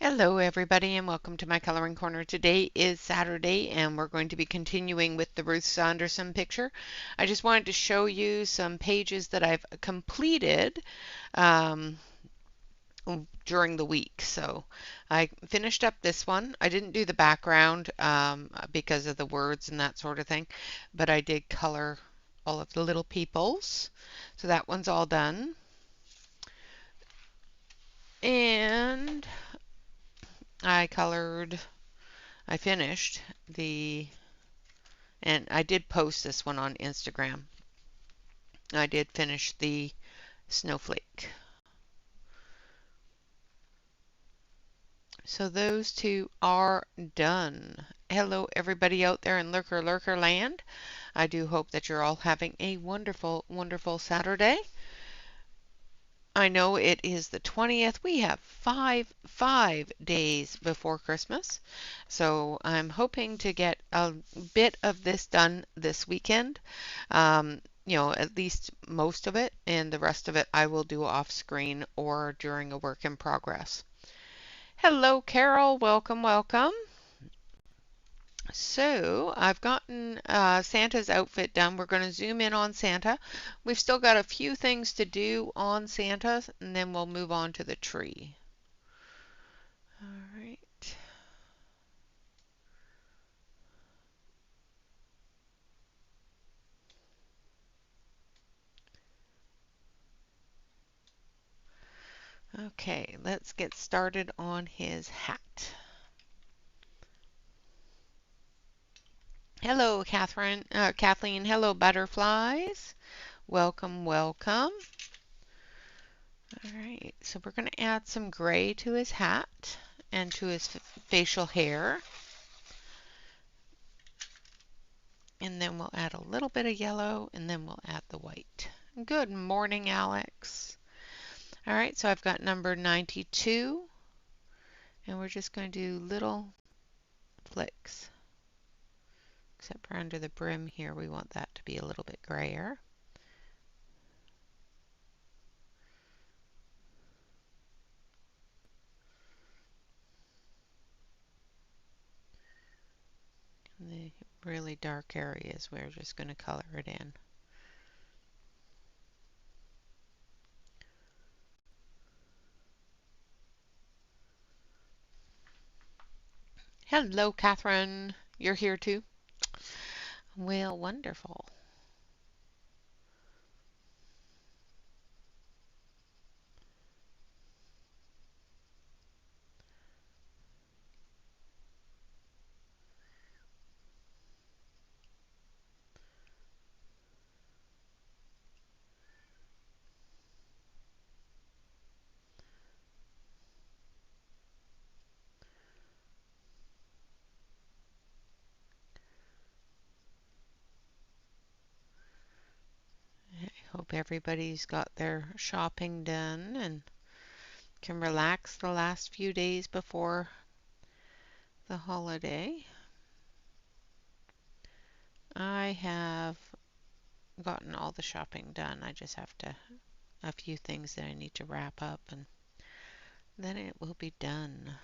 Hello everybody and welcome to my coloring corner. Today is Saturday and we're going to be continuing with the Ruth Saunderson picture. I just wanted to show you some pages that I've completed um, during the week. So I finished up this one. I didn't do the background because of the words and that sort of thing, but I did color all of the little peoples. So that one's all done. And I finished and I did post this one on Instagram. I did finish the snowflake. So those two are done. Hello everybody out there in Lurker land. I do hope that you're all having a wonderful, wonderful Saturday. I know it is the 20th. We have five days before Christmas. So I'm hoping to get a bit of this done this weekend. At least most of it, and the rest of it I will do off screen or during a work in progress. Hello, Carol. Welcome, welcome. So I've gotten Santa's outfit done. We're going to zoom in on Santa. We've still got a few things to do on Santa, and then we'll move on to the tree. All right. Okay, let's get started on his hat. Hello, Kathleen. Hello, butterflies. Welcome, welcome. All right, so we're going to add some gray to his hat and to his facial hair. And then we'll add a little bit of yellow, and then we'll add the white. Good morning, Alex. All right, so I've got number 92, and we're just going to do little flicks. Except for under the brim here, we want that to be a little bit grayer. The really dark areas, we're just going to color it in. Hello, Catherine. You're here too? Well, wonderful. I hope everybody's got their shopping done and can relax the last few days before the holiday. I have gotten all the shopping done. I just have a few things that I need to wrap up, and then it will be done.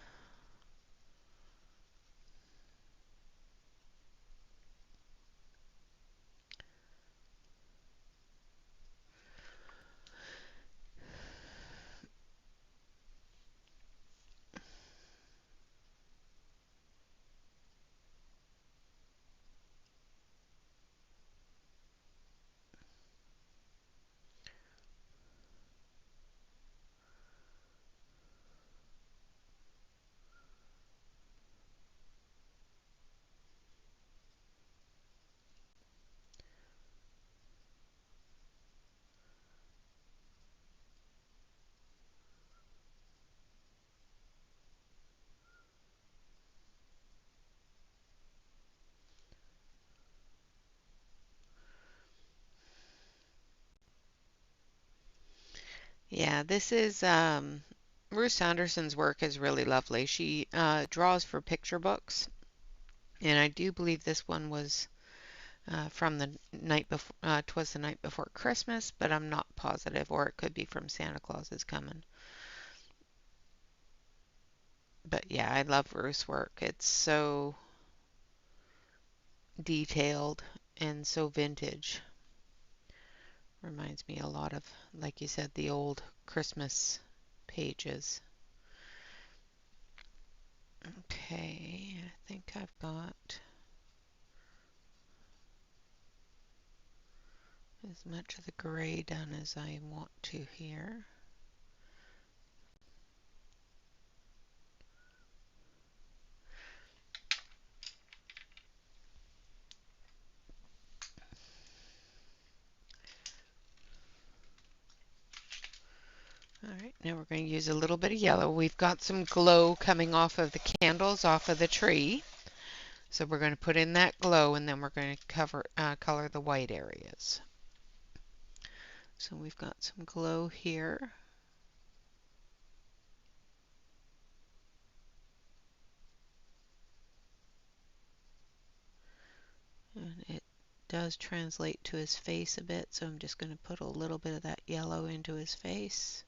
Yeah, this is Ruth Sanderson's work is really lovely. She draws for picture books, and I do believe this one was from the night before. 'Twas the night before Christmas, but I'm not positive, or it could be from Santa Claus is Coming. But yeah, I love Ruth's work. It's so detailed and so vintage. Reminds me a lot of, like you said, the old Christmas pages. Okay, I think I've got as much of the gray done as I want to here. All right, now we're going to use a little bit of yellow. We've got some glow coming off of the candles off of the tree. So we're going to put in that glow and then we're going to color the white areas. So we've got some glow here. And it does translate to his face a bit, so I'm just going to put a little bit of that yellow into his face.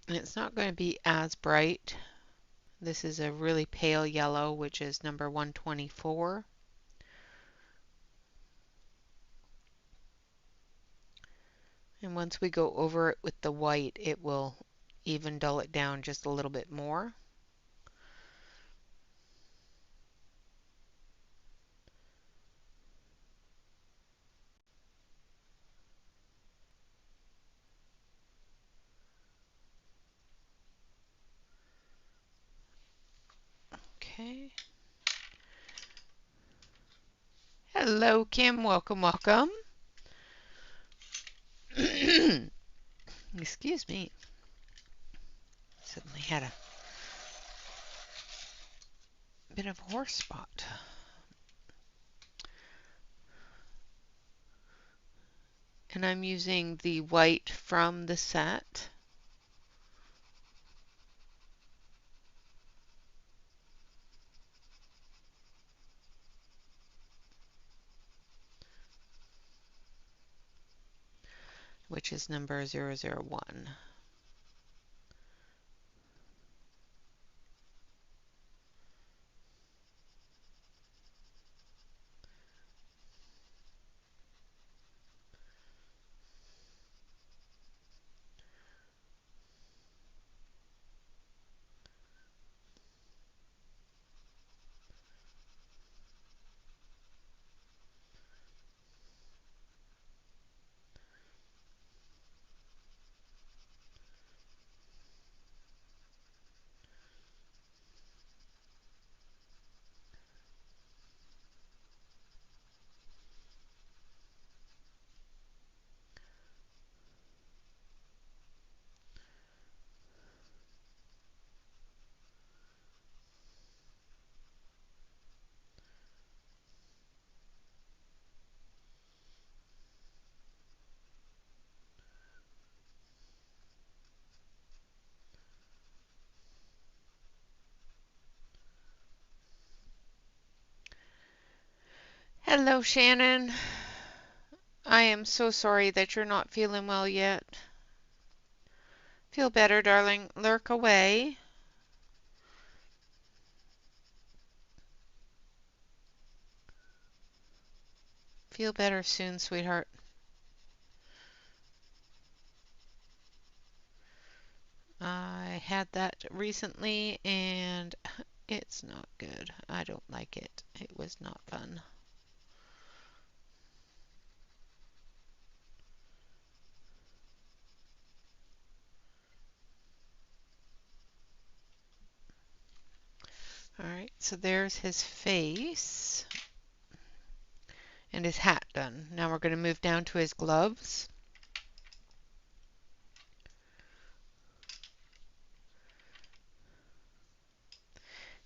And it's not going to be as bright. This is a really pale yellow, which is number 124. And once we go over it with the white, it will even dull it down just a little bit more. Okay. Hello, Kim. Welcome, welcome. Excuse me. Suddenly had a bit of a horse spot. And I'm using the white from the set. Which is number 001. Hello, Shannon. I am so sorry that you're not feeling well yet. Feel better, darling. Lurk away. Feel better soon, sweetheart. I had that recently and it's not good. I don't like it. It was not fun. Alright, so there's his face and his hat done. Now we're going to move down to his gloves.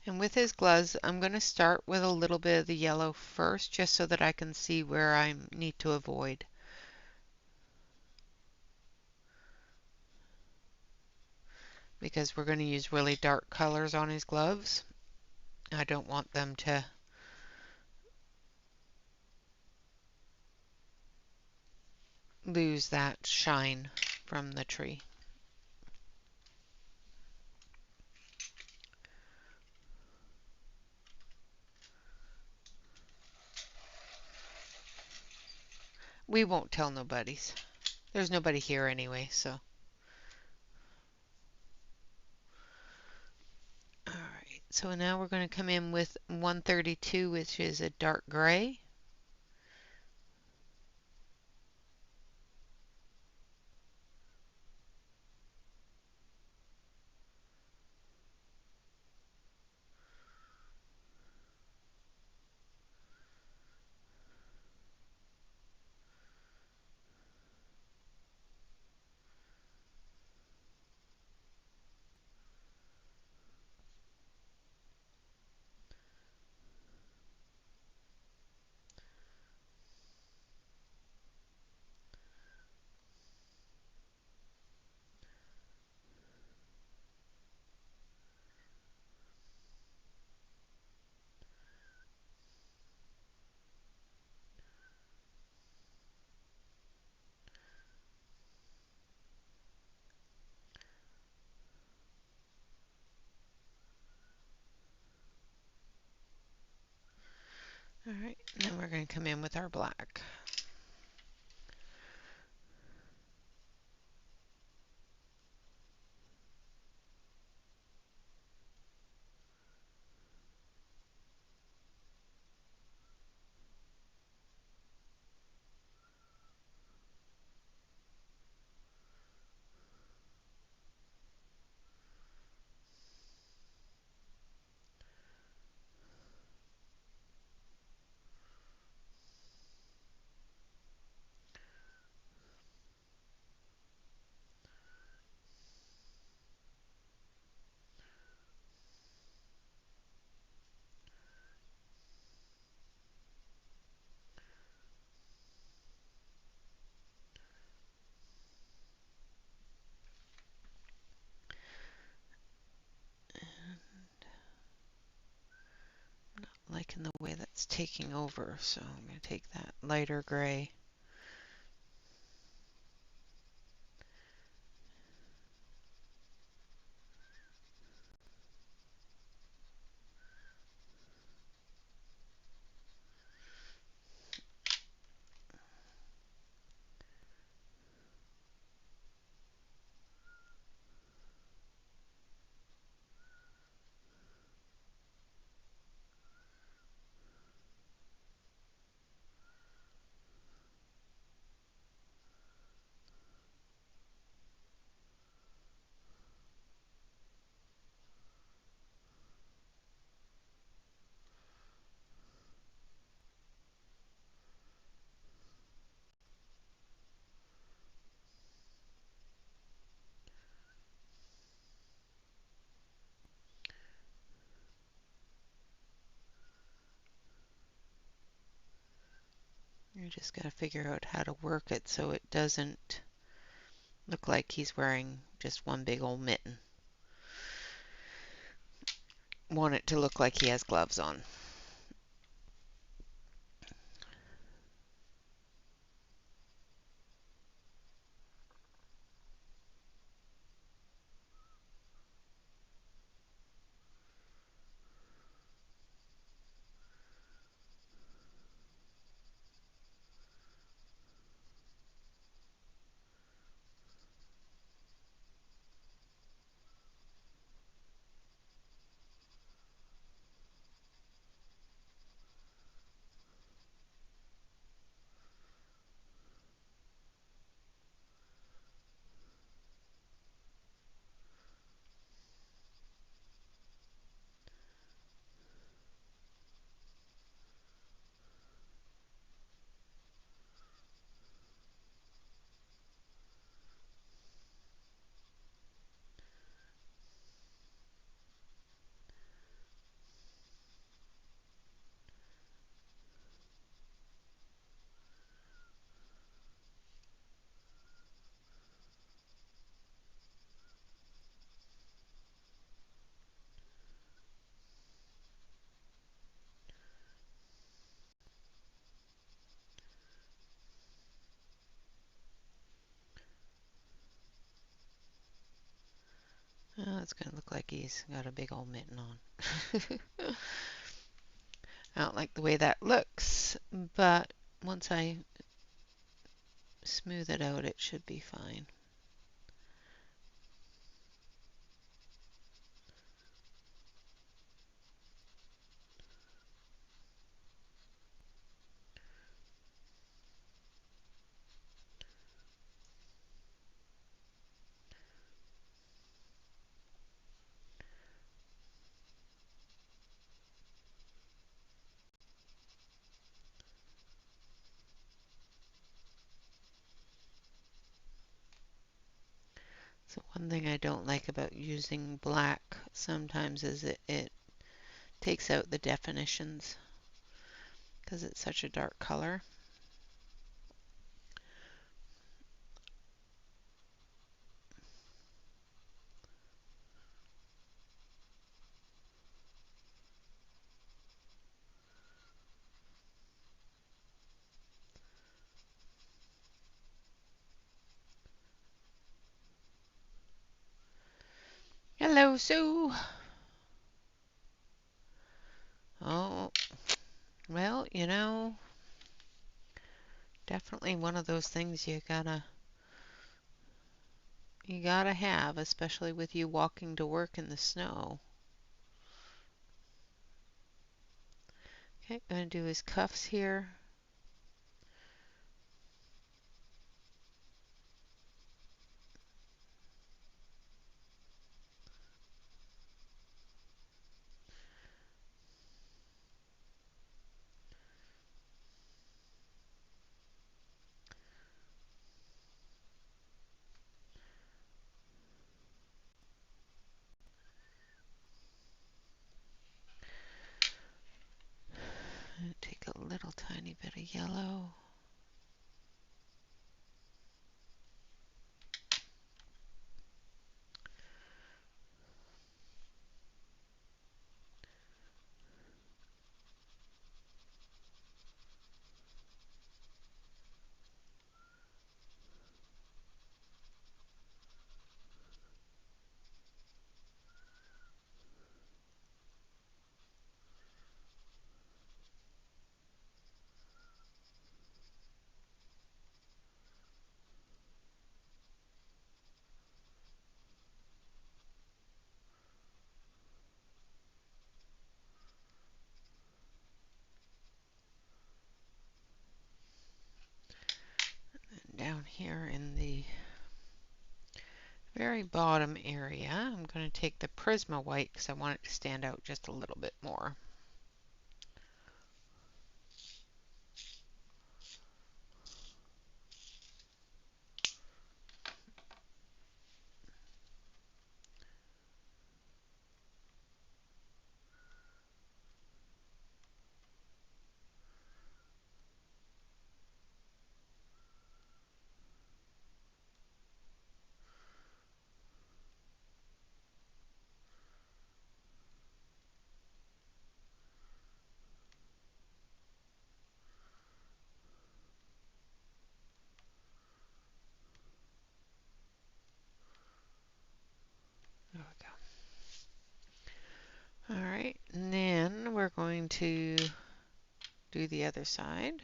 And with his gloves, I'm going to start with a little bit of the yellow first, just so that I can see where I need to avoid. Because we're going to use really dark colors on his gloves. I don't want them to lose that shine from the tree. We won't tell nobody's. There's nobody here anyway, so. Alright, so now we're going to come in with 132, which is a dark gray. Alright, then we're going to come in with our black. Liking the way that's taking over, so I'm going to take that lighter gray. You just got to figure out how to work it so it doesn't look like he's wearing just one big old mitten. Want it to look like he has gloves on. it's going to look like he's got a big old mitten on. I don't like the way that looks, but once I smooth it out, it should be fine. So one thing I don't like about using black sometimes is it takes out the definitions because it's such a dark color. Hello, Sue. Oh, well, definitely one of those things you gotta have, especially with you walking to work in the snow. Okay, gonna do his cuffs here. Take a little tiny bit of yellow. And down here in the very bottom area, I'm going to take the Prisma white because I want it to stand out just a little bit more. There we go. All right, and then we're going to do the other side.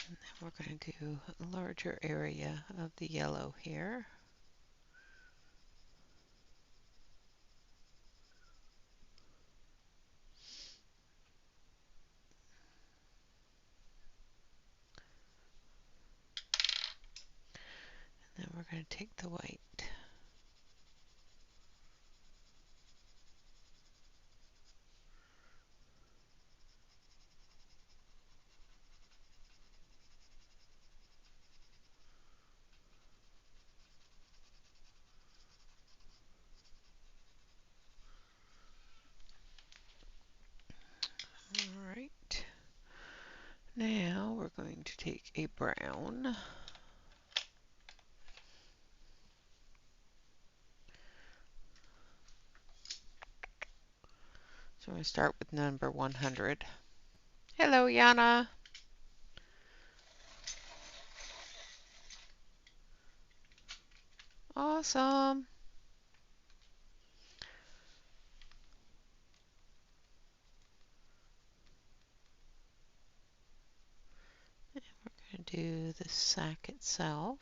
And then we're going to do a larger area of the yellow here. And then we're going to take the white. going to take a brown. So I'm going to start with number 100. Hello, Yana. Awesome. And we're going to do the sack itself.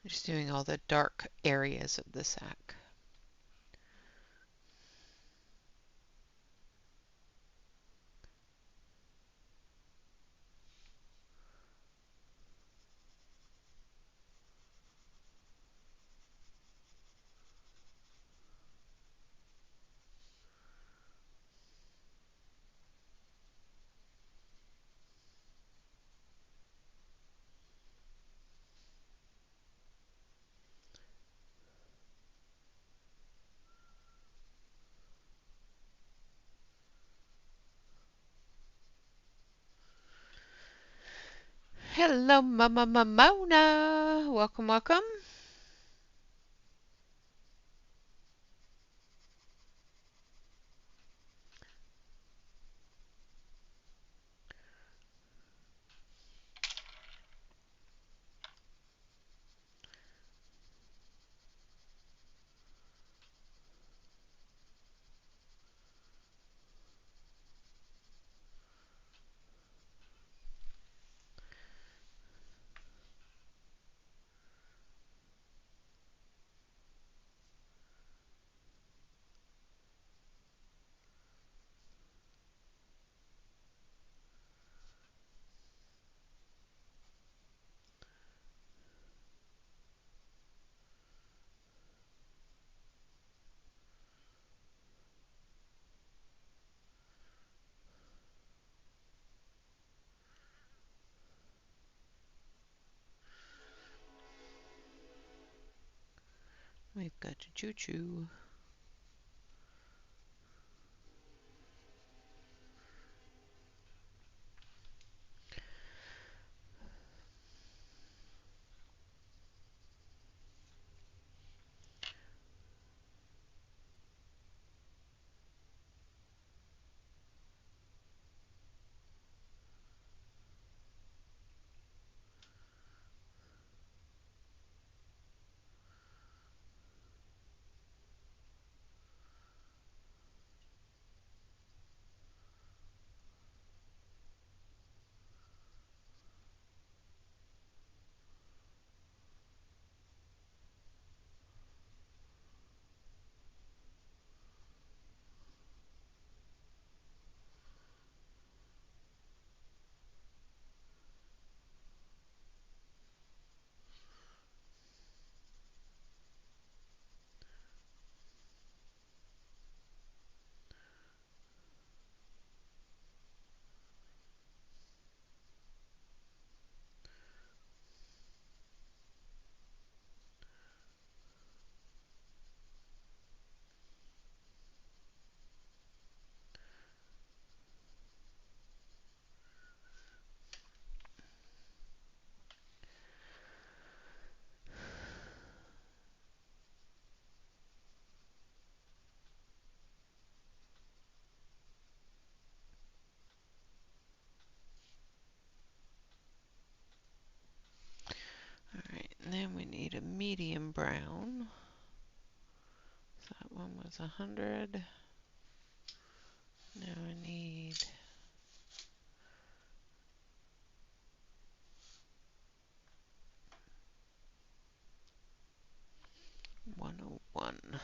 Just doing all the dark areas of the sack. Hello, Mama Mona. Welcome, welcome. We've got to choo-choo. then we need a medium brown. So that one was 100. Now I need 101.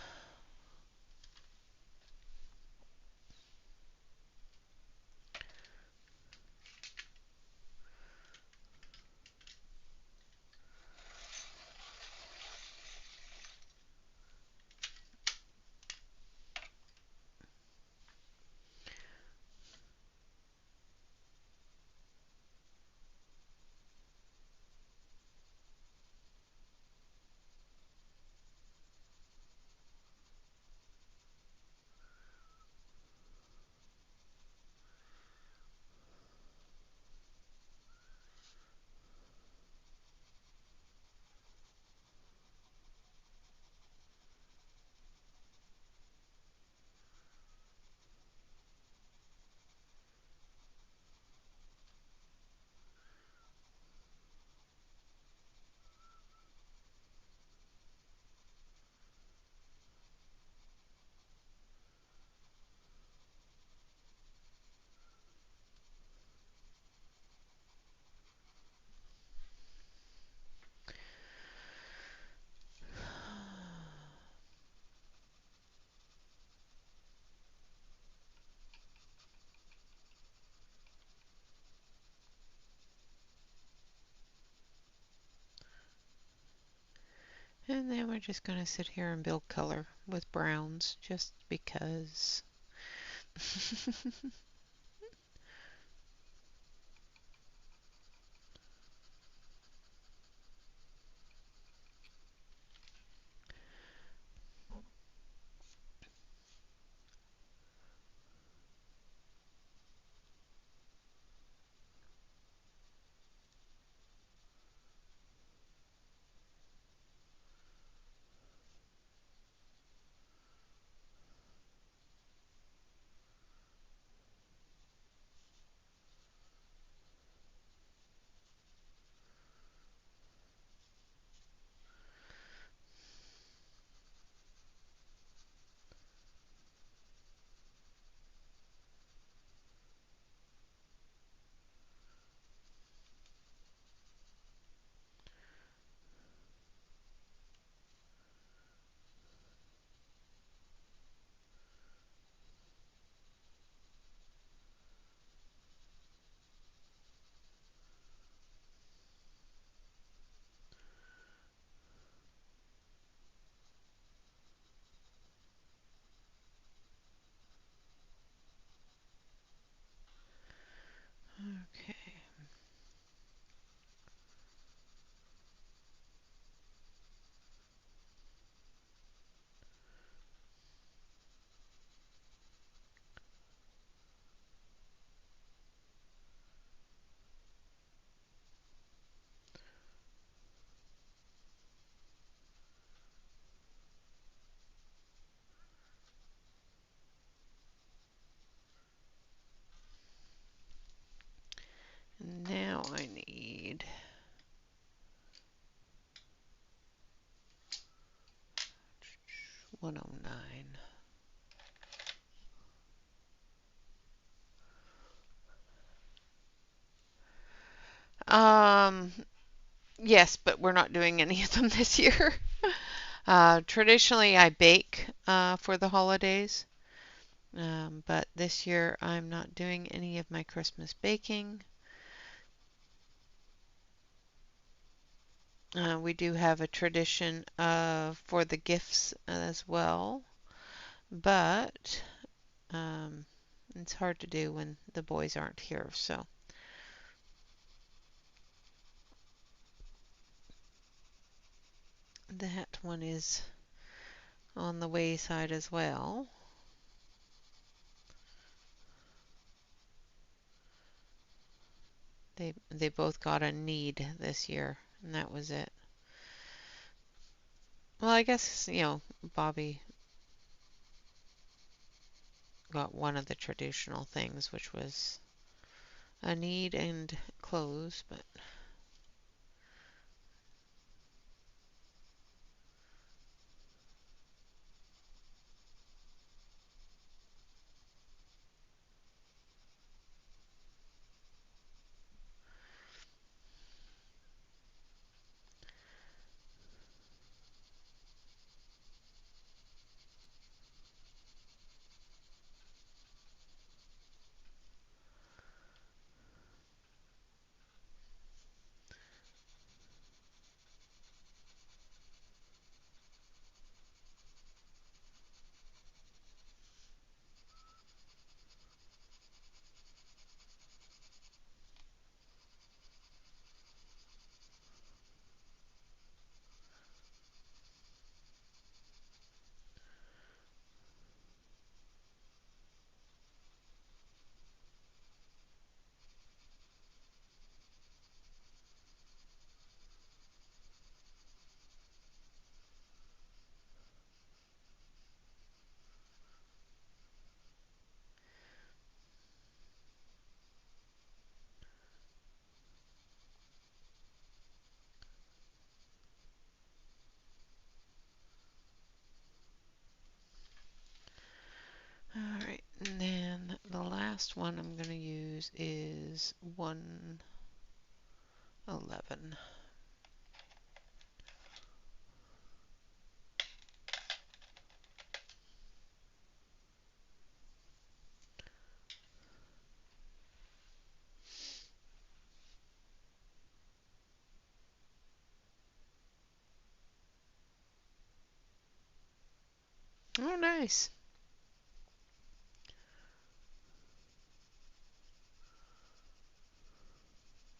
And then we're just going to sit here and build color with browns just because. Okay. Now I need 109. Yes, but we're not doing any of them this year. Traditionally, I bake for the holidays, but this year I'm not doing any of my Christmas baking. We do have a tradition for the gifts as well, but it's hard to do when the boys aren't here. So that one is on the wayside as well. They both got a need this year, and that was it. Well, I guess, Bobby got one of the traditional things, which was a need and clothes, but last one I'm going to use is 111. Oh, nice.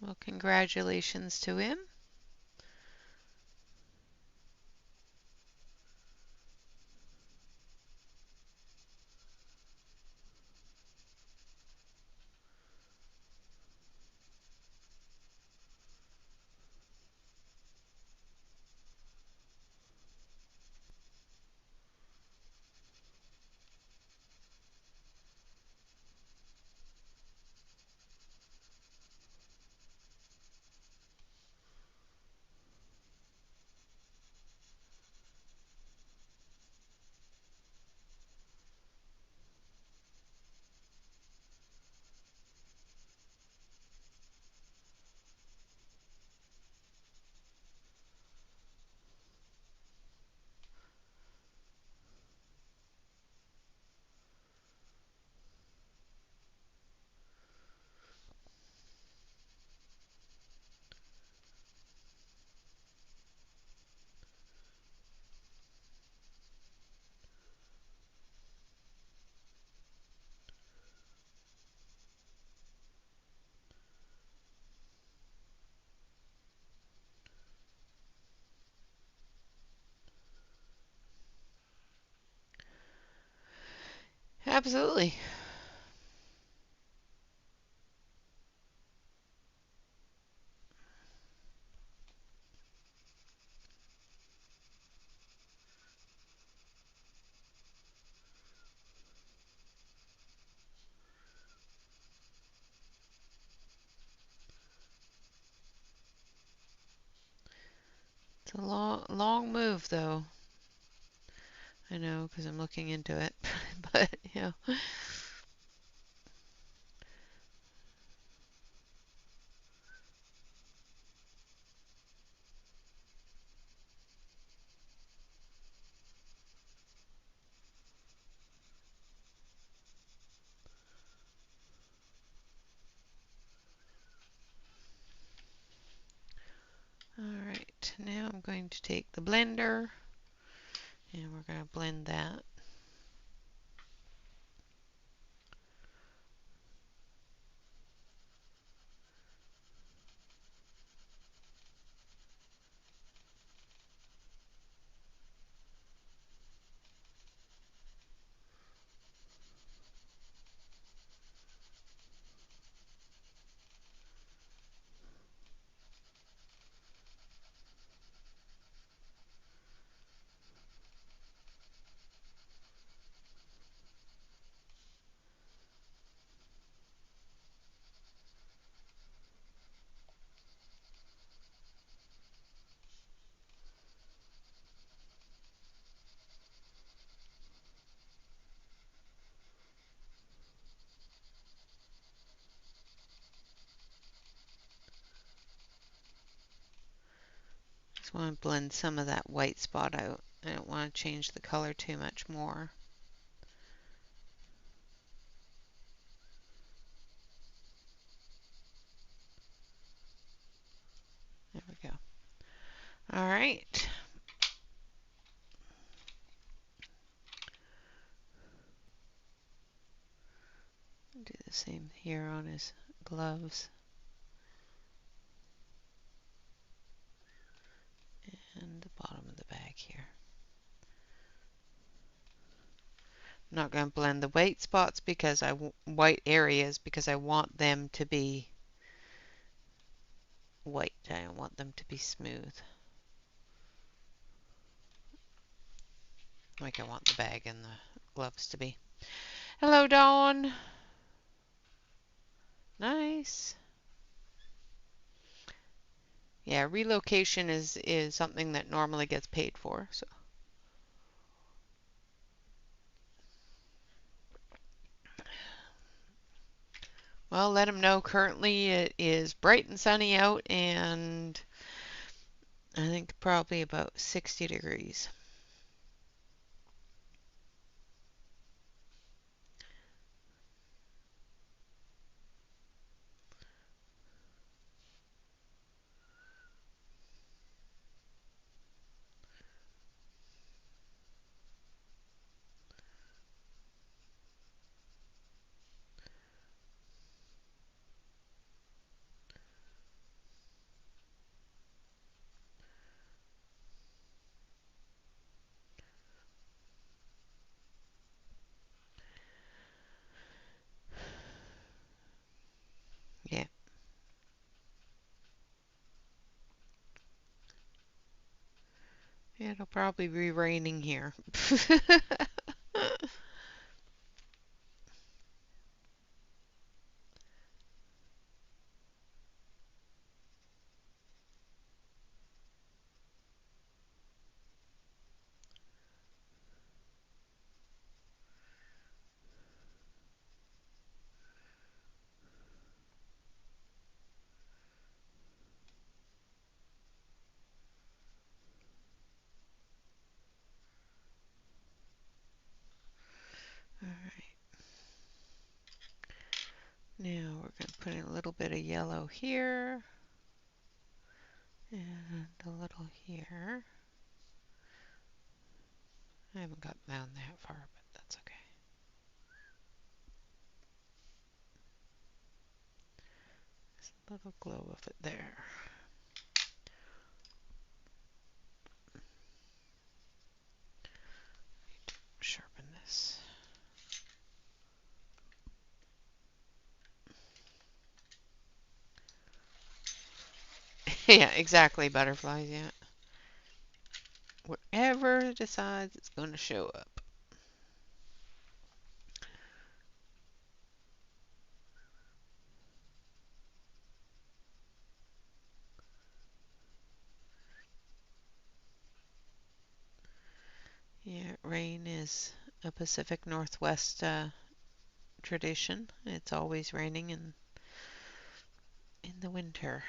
Well, congratulations to him. Absolutely. It's a long move, though. I know, because I'm looking into it. But, yeah. Alright, now I'm going to take the blender and we're going to blend that. Just want to blend some of that white spot out. I don't want to change the color too much more. There we go. All right. Do the same here on his gloves. And the bottom of the bag here. I'm not going to blend the white spots because white areas because I want them to be white. I don't want them to be smooth. Like I want the bag and the gloves to be. Hello, Dawn. Nice. Yeah, relocation is something that normally gets paid for. So Well, let them know currently it is bright and sunny out, and I think probably about 60 degrees. Yeah, it'll probably be raining here. All right. Now we're going to put in a little bit of yellow here and a little here. I haven't got down that far, but that's okay. Just a little glow of it there. Sharpen this. Yeah, exactly, butterflies, yeah. Wherever it decides it's going to show up. Yeah, rain is a Pacific Northwest tradition. It's always raining in the winter.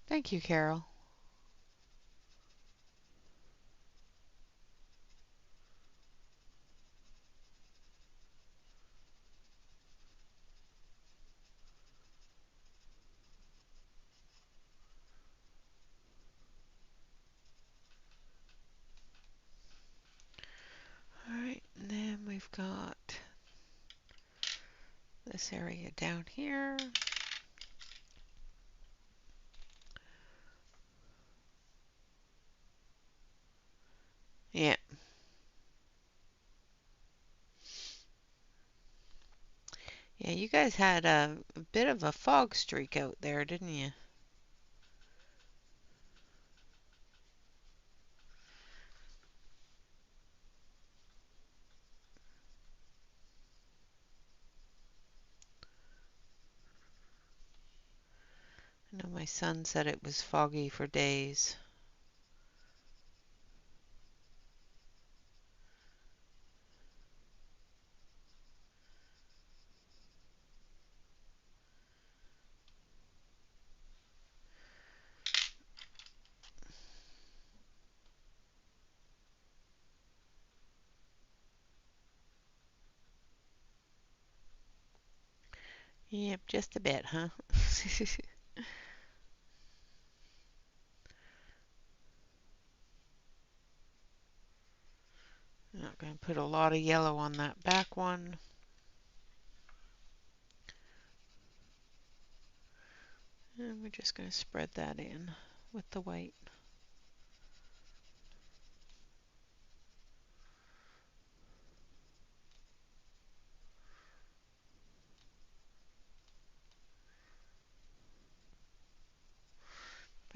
Thank you, Carol. All right, and then we've got this area down here. Yeah. Yeah, you guys had a bit of a fog streak out there, didn't you? I know my son said it was foggy for days. Yep, just a bit, huh? Not going to put a lot of yellow on that back one. And we're just going to spread that in with the white.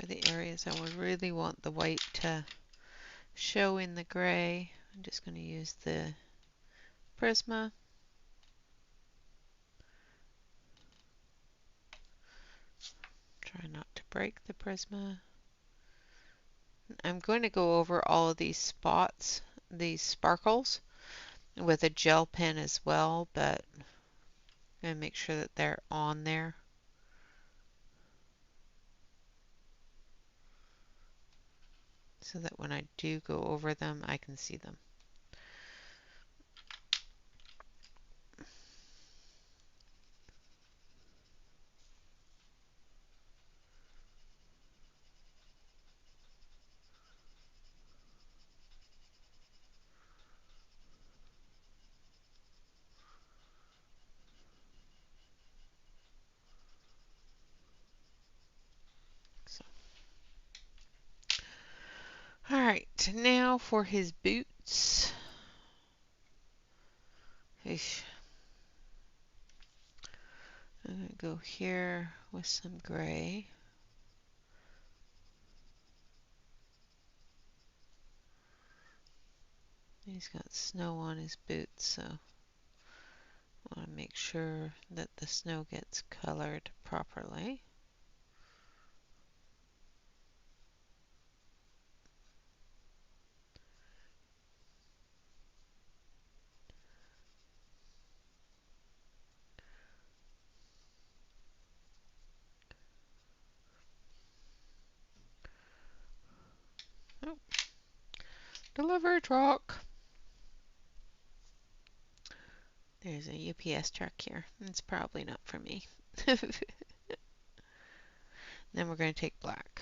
the areas I would really want the white to show in the gray. I'm just going to use the Prisma. Try not to break the Prisma. I'm going to go over all of these spots, these sparkles, with a gel pen as well, but I'm going to make sure that they're on there. So that when I do go over them, I can see them. Alright, now for his boots. Eesh. I'm going to go here with some gray. He's got snow on his boots, so I want to make sure that the snow gets colored properly. Oh, delivery truck. There's a UPS truck here. It's probably not for me. Then we're going to take black.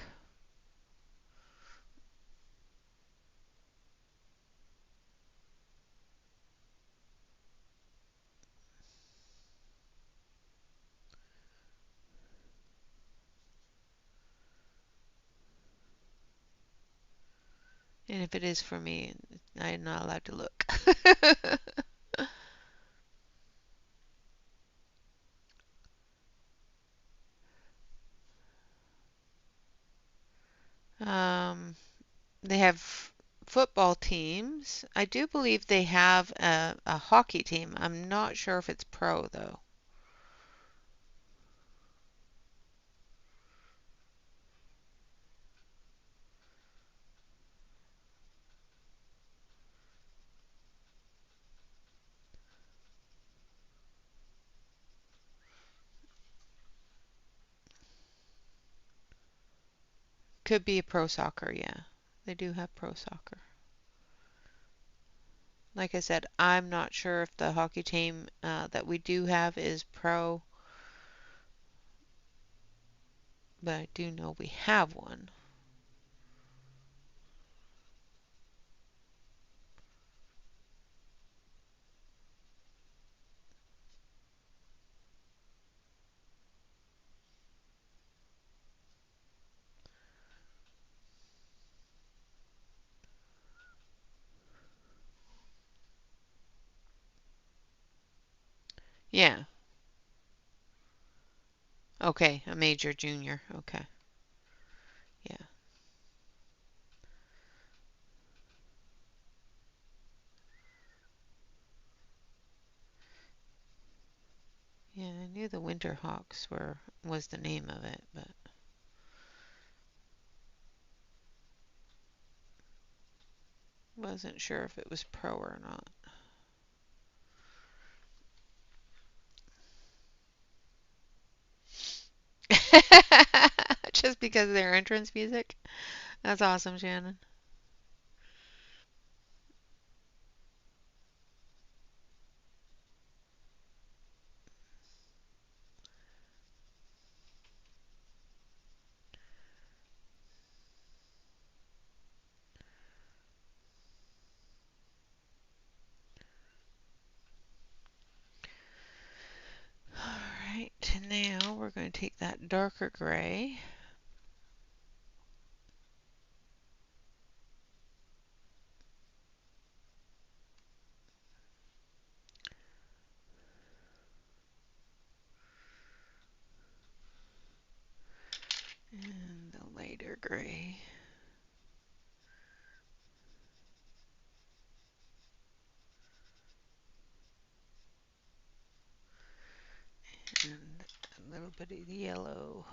And if it is for me, I'm not allowed to look. They have football teams. I do believe they have a hockey team. I'm not sure if it's pro though. Could be a pro soccer, yeah. They do have pro soccer. Like I said, I'm not sure if the hockey team that we do have is pro, but I do know we have one. Yeah. Okay, a major junior. Okay. Yeah. Yeah, I knew the Winterhawks was the name of it, but wasn't sure if it was pro or not. Just because of their entrance music? That's awesome, Shannon. Alright, now we're going to take that darker gray. And the lighter darker gray. And a little bit of yellow.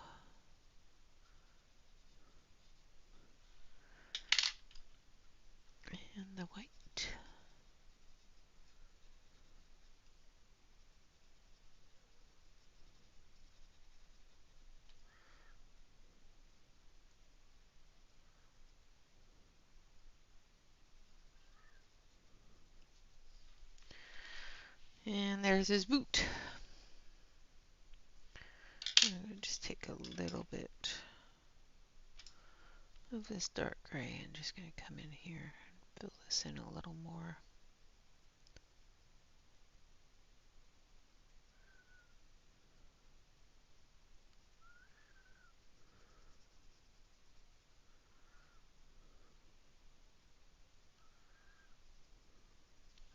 And the white. And there's his boot. I'm going to just take a little bit of this dark gray and just going to come in here and fill this in a little more.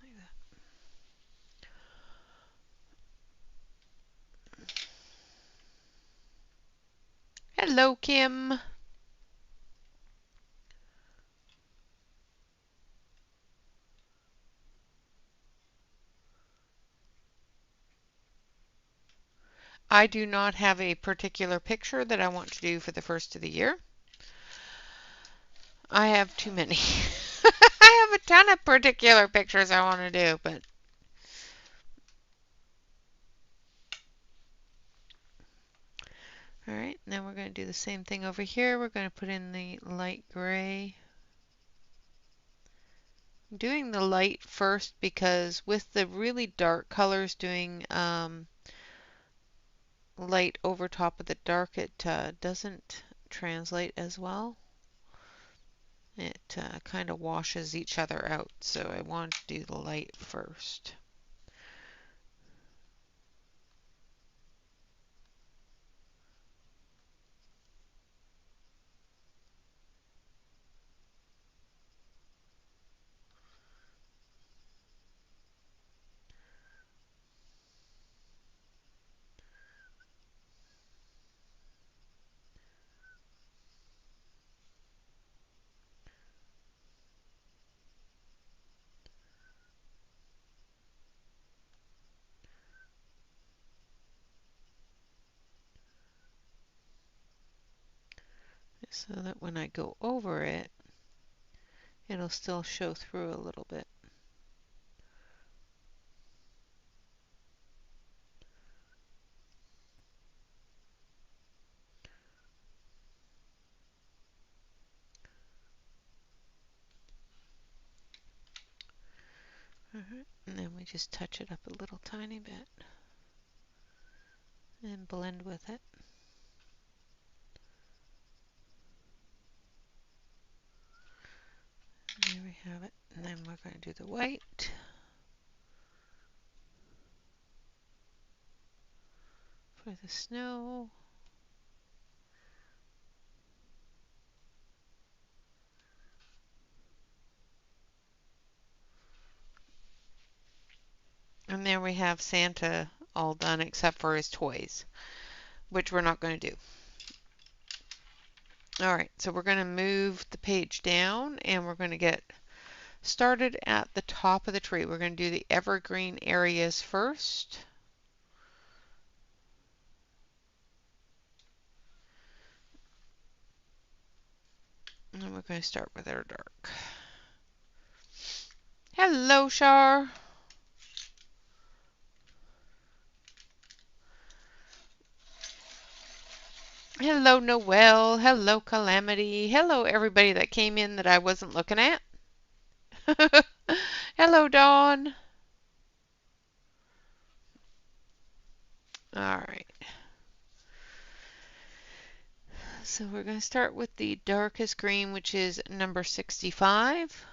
Like that. Hello, Kim. I do not have a particular picture that I want to do for the first of the year. I have too many. I have a ton of particular pictures I want to do, but all right, now we're going to do the same thing over here. We're going to put in the light gray. I'm doing the light first because with the really dark colors doing light over top of the dark, it doesn't translate as well. It kind of washes each other out, so I want to do the light first. So that when I go over it, it'll still show through a little bit. And then we just touch it up a little tiny bit and blend with it. And there we have it. And then we're going to do the white. For the snow. And there we have Santa all done except for his toys, which we're not going to do. Alright, so we're going to move the page down and we're going to get started at the top of the tree. We're going to do the evergreen areas first. And we're going to start with our dark. Hello, Shar. Hello, Noelle. Hello, Calamity. Hello, everybody that came in that I wasn't looking at. Hello, Dawn. All right. So we're going to start with the darkest green, which is number 65.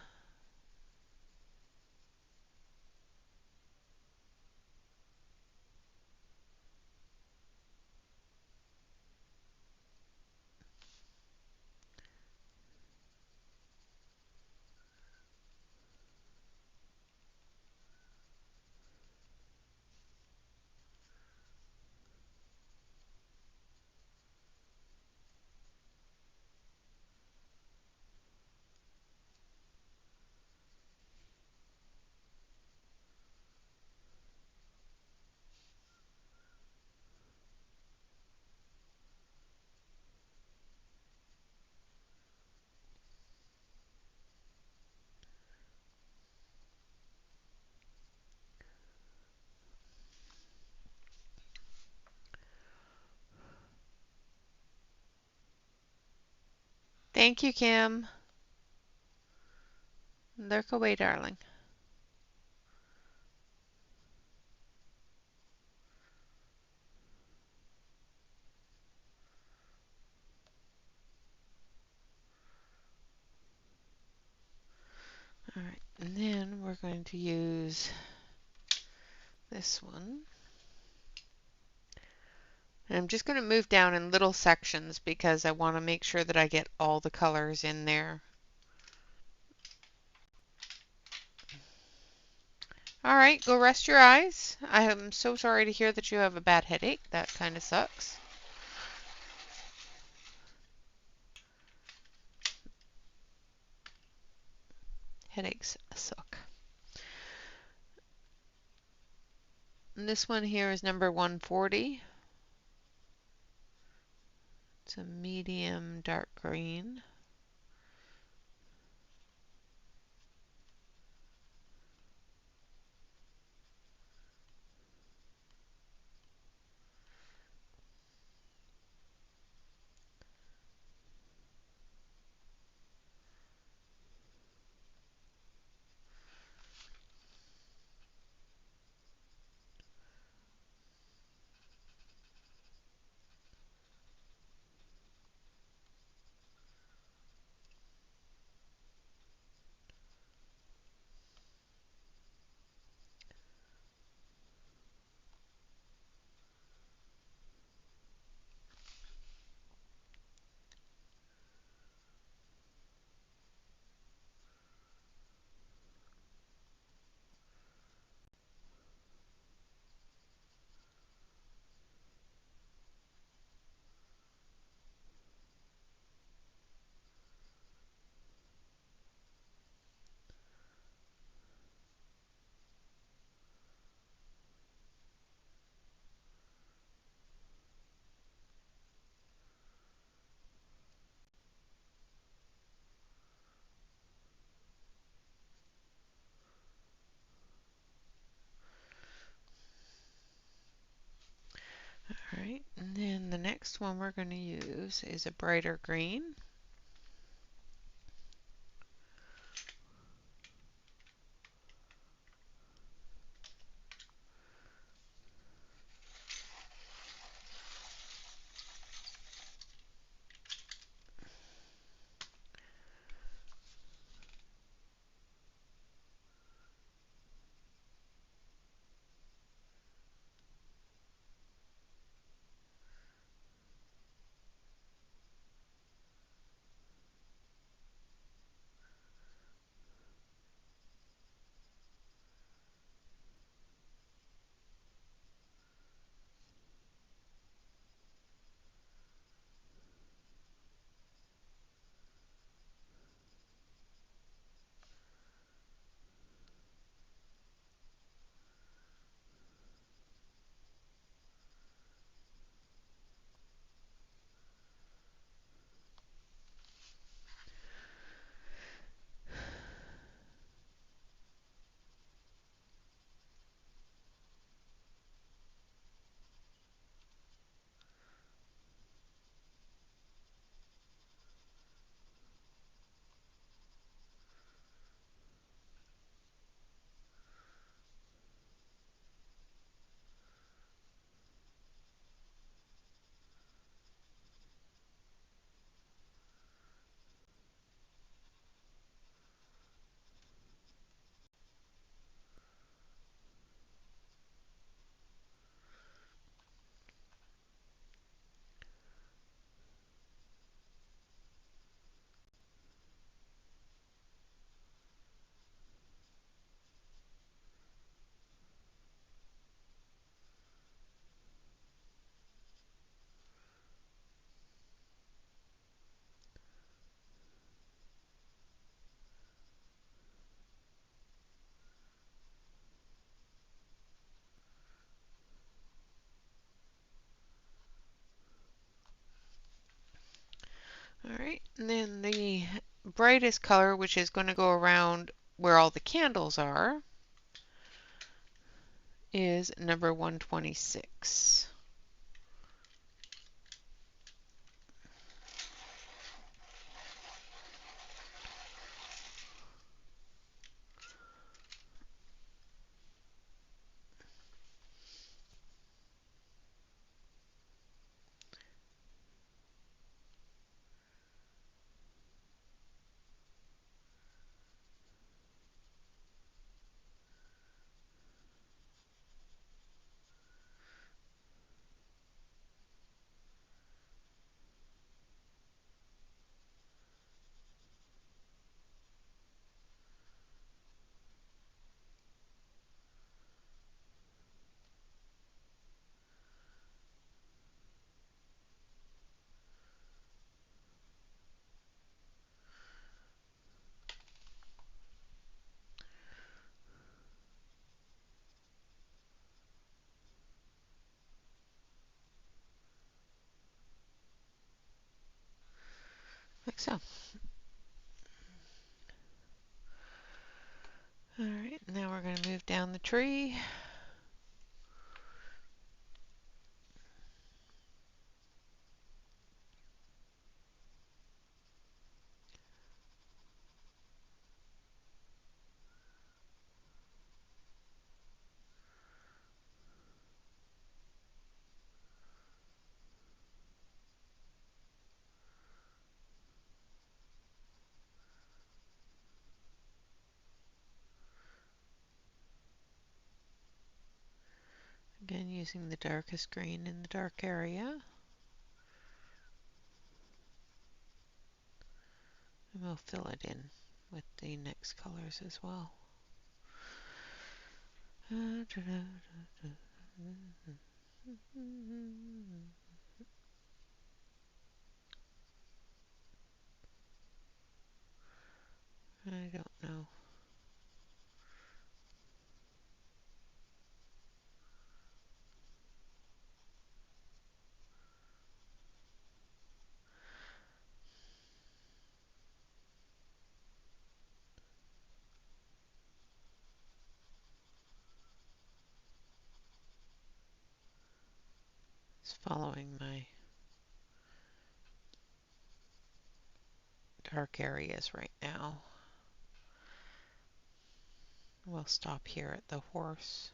Thank you, Kim. Lurk away, darling. All right, and then we're going to use this one. And I'm just going to move down in little sections because I want to make sure that I get all the colors in there. All right, go rest your eyes. I am so sorry to hear that you have a bad headache. That kind of sucks. Headaches suck. And this one here is number 140. It's a medium dark green. All right, and then the next one we're going to use is a brighter green. All right, and then the brightest color, which is going to go around where all the candles are, is number 126. like so. Alright, now we're going to move down the tree. Again, using the darkest green in the dark area. And we'll fill it in with the next colors as well. I don't know. It's following my dark areas right now. We'll stop here at the horse.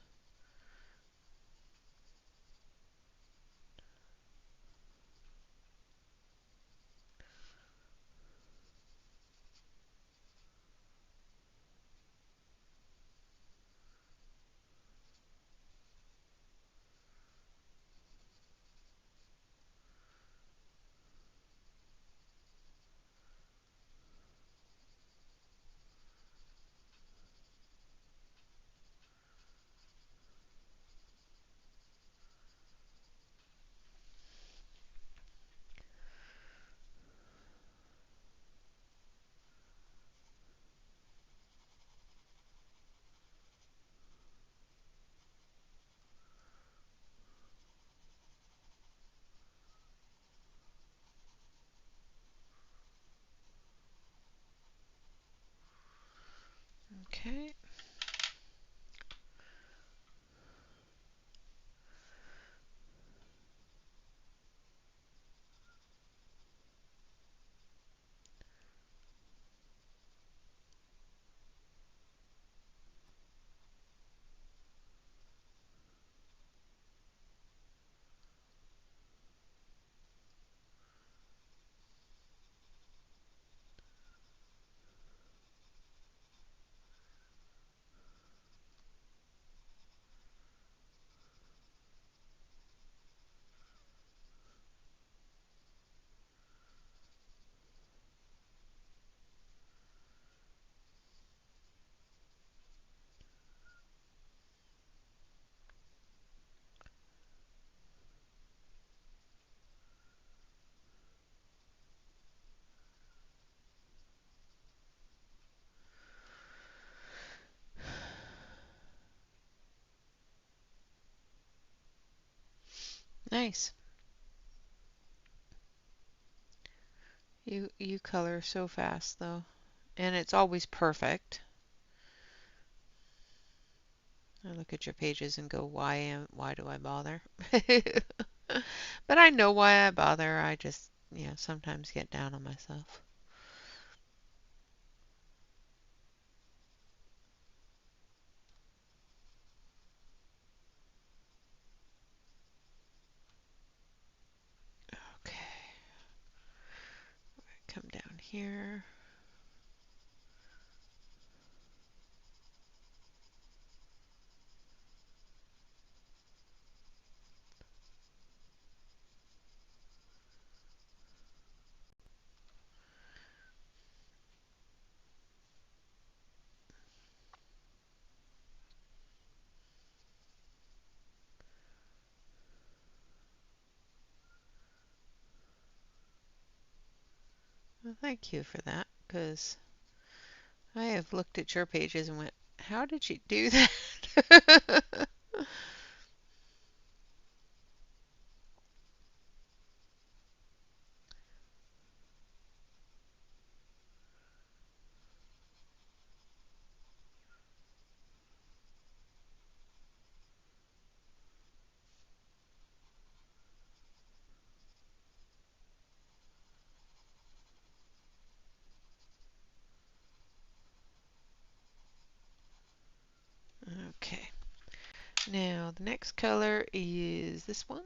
Okay. Nice. You color so fast though. And it's always perfect. I look at your pages and go, why do I bother? But I know why I bother. I just, sometimes get down on myself. Okay. Come down here. Well, thank you for that, because I have looked at your pages and went, how did you do that? Okay. Now the next color is this one.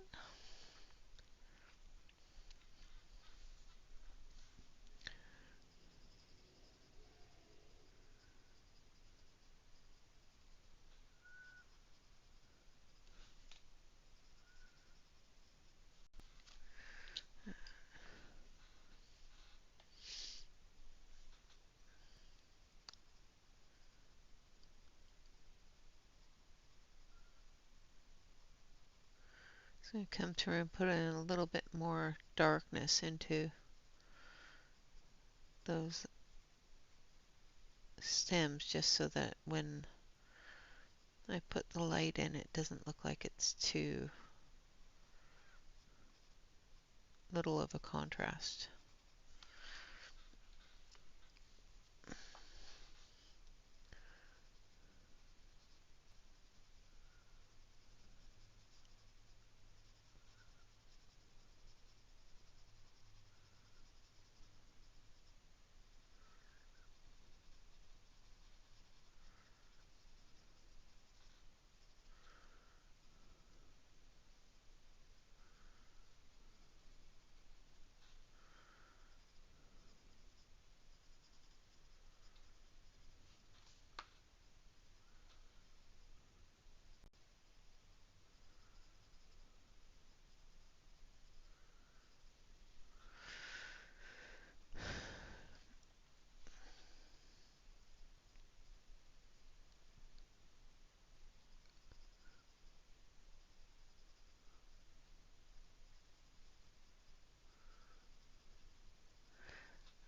So I come through and put in a little bit more darkness into those stems just so that when I put the light in, it doesn't look like it's too little of a contrast.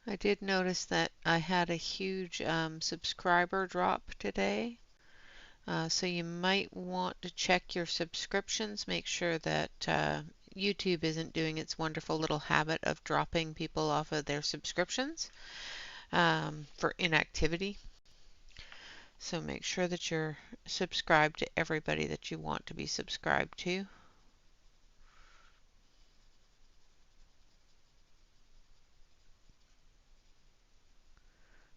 I did notice that I had a huge subscriber drop today. So you might want to check your subscriptions, make sure that YouTube isn't doing its wonderful little habit of dropping people off of their subscriptions for inactivity. So make sure that you're subscribed to everybody that you want to be subscribed to.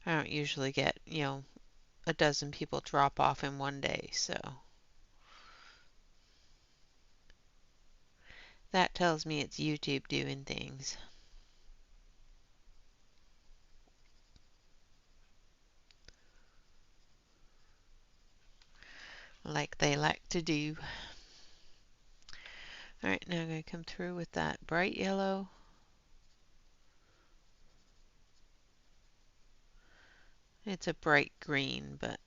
I don't usually get, a dozen people drop off in one day, so that tells me it's YouTube doing things like they like to do. Alright, now I'm going to come through with that bright yellow. It's a bright green, but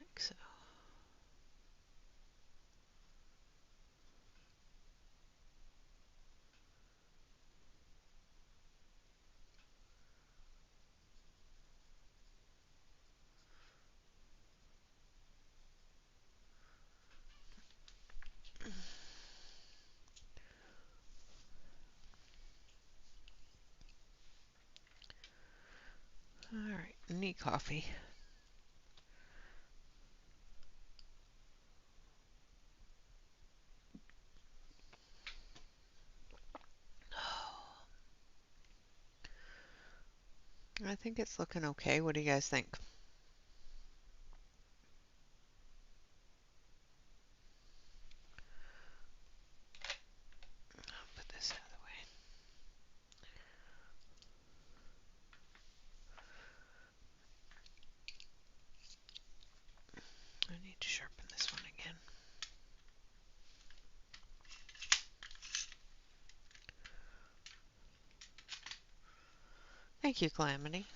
like so. Alright, need coffee. I think it's looking okay. What do you guys think? I'll put this out of the way. I need to sharpen this one again. Thank you, Calamity.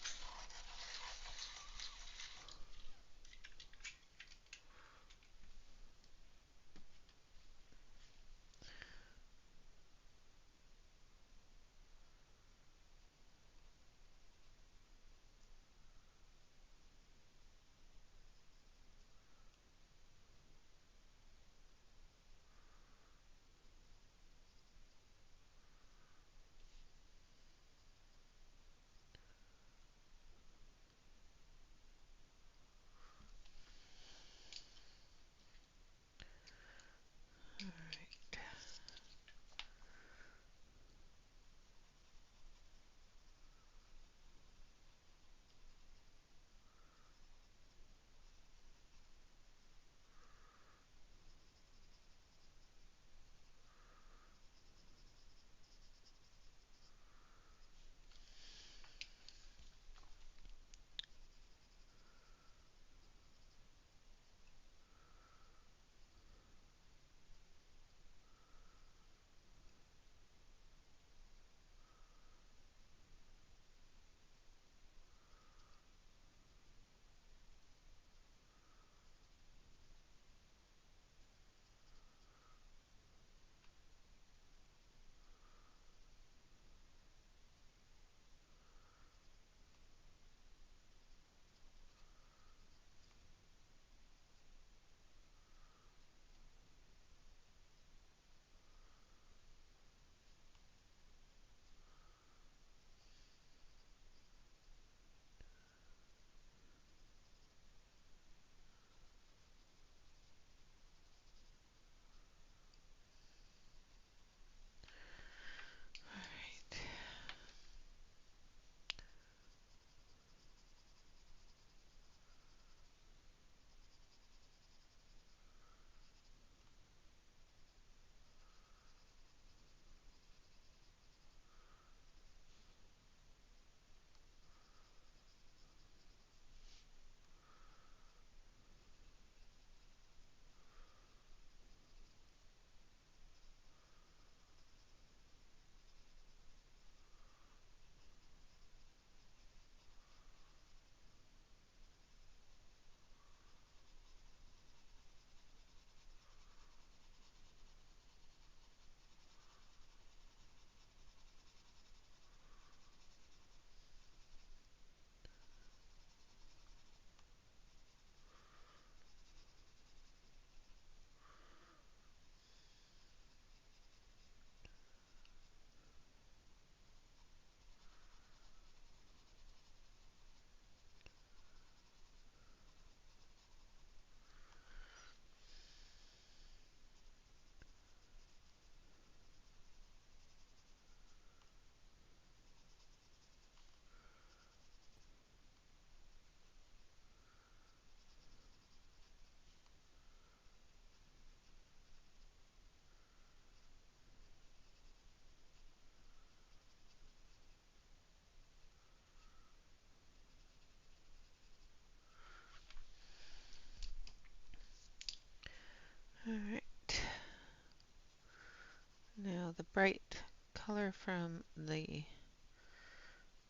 Now the bright color from the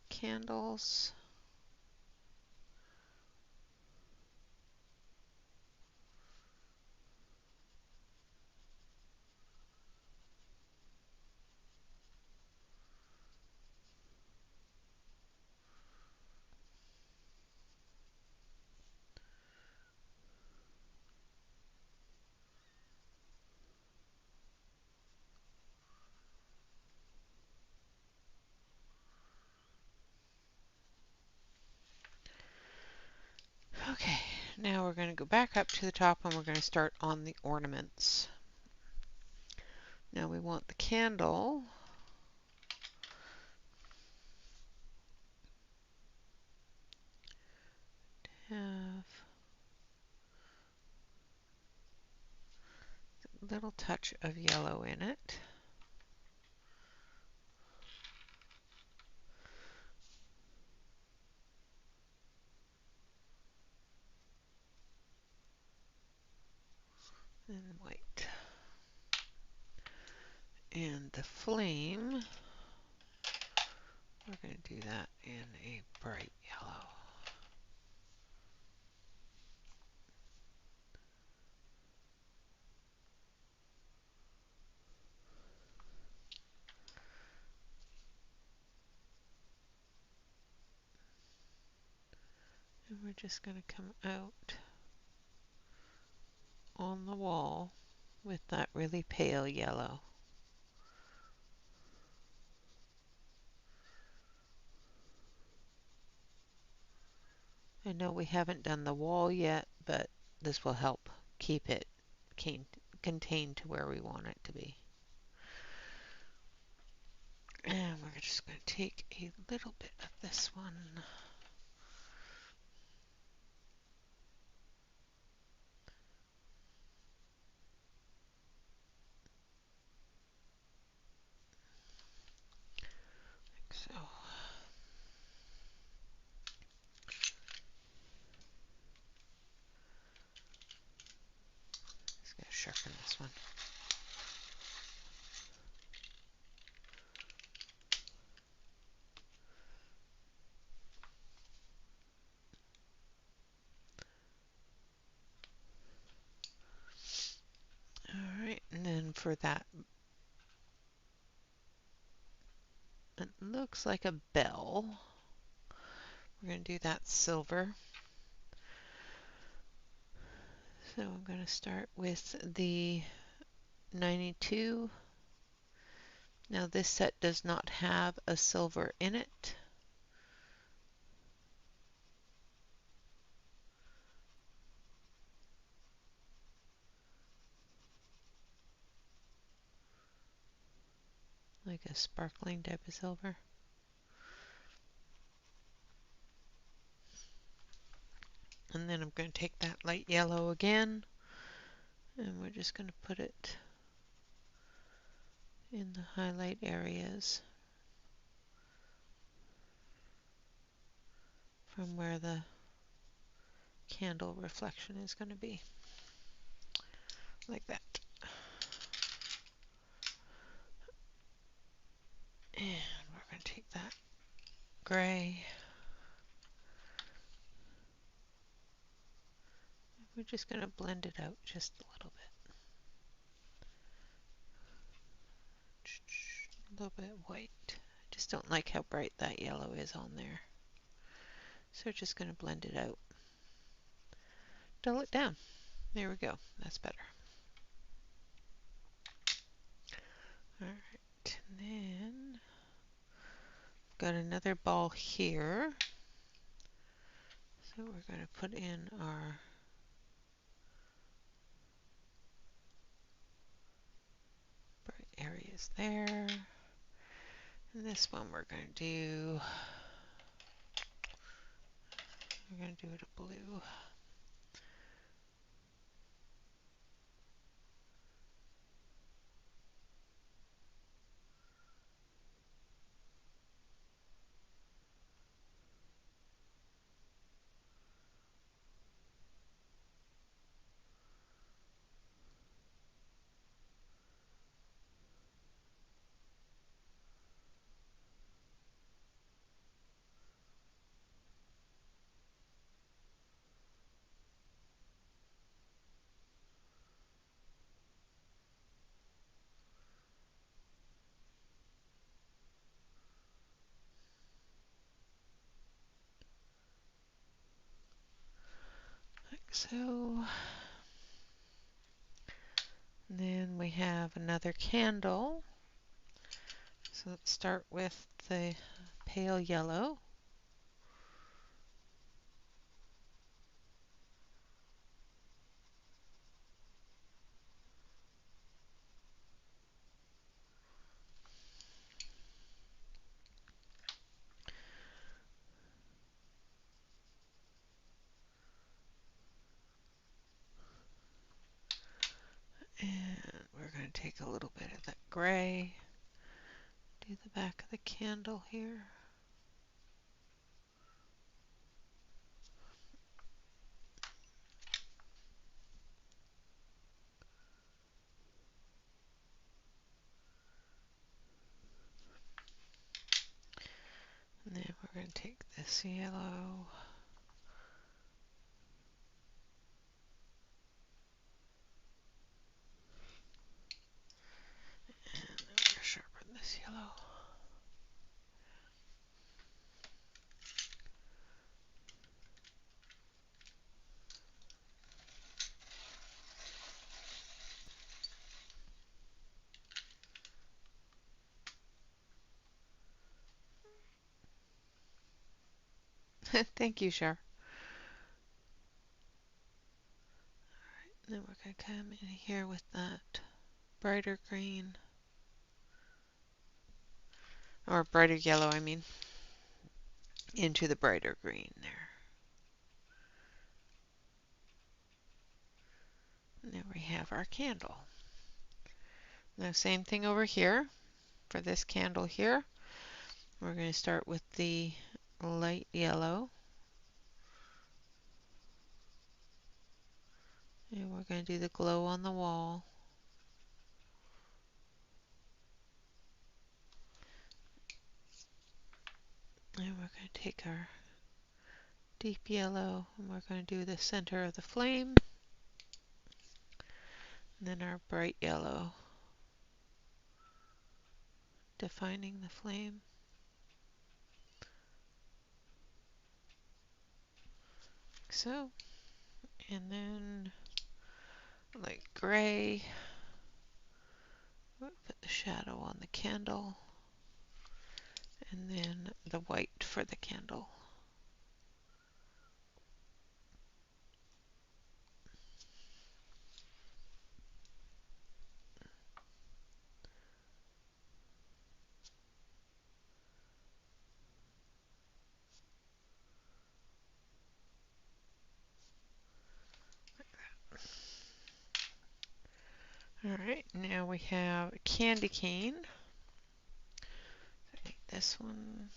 candles. Okay, now we're going to go back up to the top and we're going to start on the ornaments. Now we want the candle to have a little touch of yellow in it. And white. And the flame, we're going to do that in a bright yellow. And we're just going to come out on the wall with that really pale yellow. I know we haven't done the wall yet, but this will help keep it contained to where we want it to be. And we're just going to take a little bit of this one. Like so. Just going to sharpen this one. Alright, and then for that, it looks like a bell. We're going to do that silver. So I'm going to start with the 92. Now this set does not have a silver in it. Like a sparkling type of silver. And then I'm going to take that light yellow again, and we're just going to put it in the highlight areas from where the candle reflection is going to be. Like that. And we're going to take that gray. We're just going to blend it out just a little bit. A little bit white. I just don't like how bright that yellow is on there. So we're just going to blend it out. Dull it down. There we go. That's better. Alright, and then got another ball here. So we're going to put in our bright areas there. And this one we're going to do it a blue. So then we have another candle. So let's start with the pale yellow. And we're going to take a little bit of that gray, do the back of the candle here. And then we're going to take this yellow. And then we're going to sharpen this yellow. Thank you, Char. Then we're going to come in here with that brighter green, or brighter yellow, I mean, into the brighter green there. And there we have our candle. Now same thing over here for this candle here. We're going to start with the light yellow. And we're going to do the glow on the wall. And we're going to take our deep yellow and we're going to do the center of the flame. And then our bright yellow, defining the flame. Like so. And then light gray. Put the shadow on the candle. And then the white for the candle. Alright, now we have a candy cane. Take this one.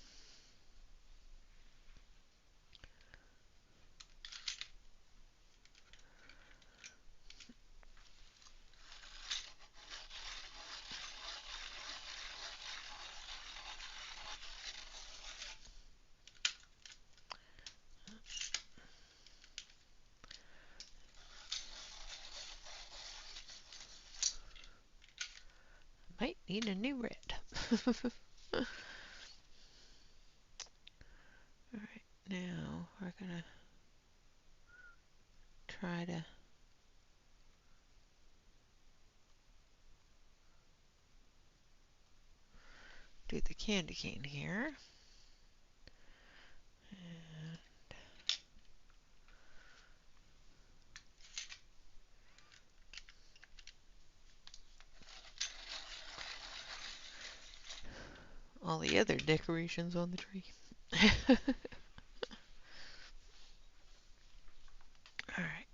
Might need a new red. Alright, now we're going to try to do the candy cane here. And all the other decorations on the tree. Alright.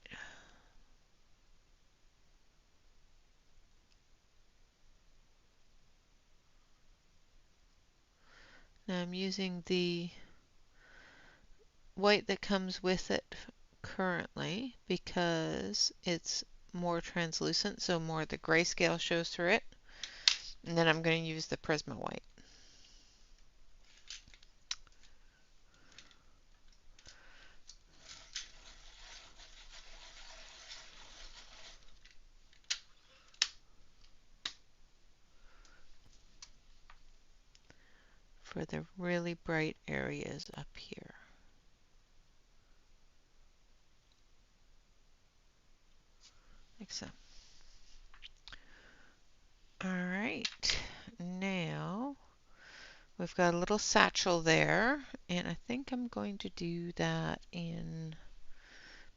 Now I'm using the white that comes with it currently because it's more translucent, so more of the grayscale shows through it. And then I'm going to use the Prisma white. For the really bright areas up here. like so. All right, now we've got a little satchel there, and I think I'm going to do that in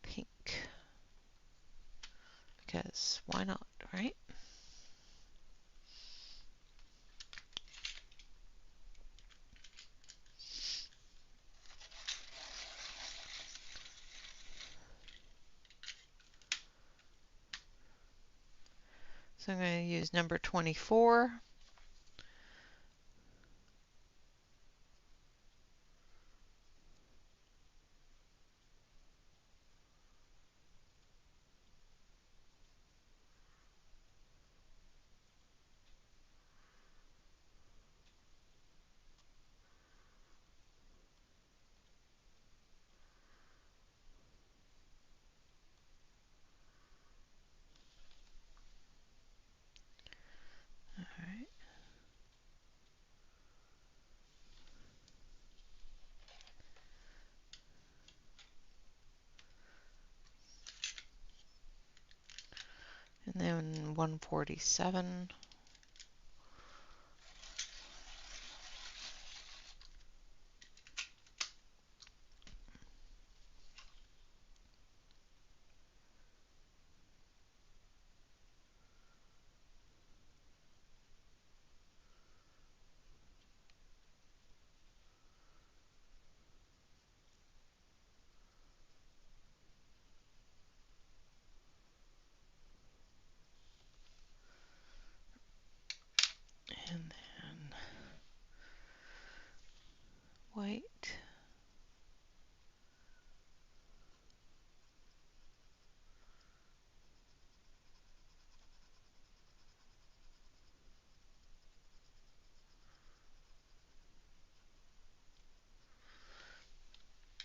pink because why not, right? So I'm going to use number 24. All right. And then 147. And then white.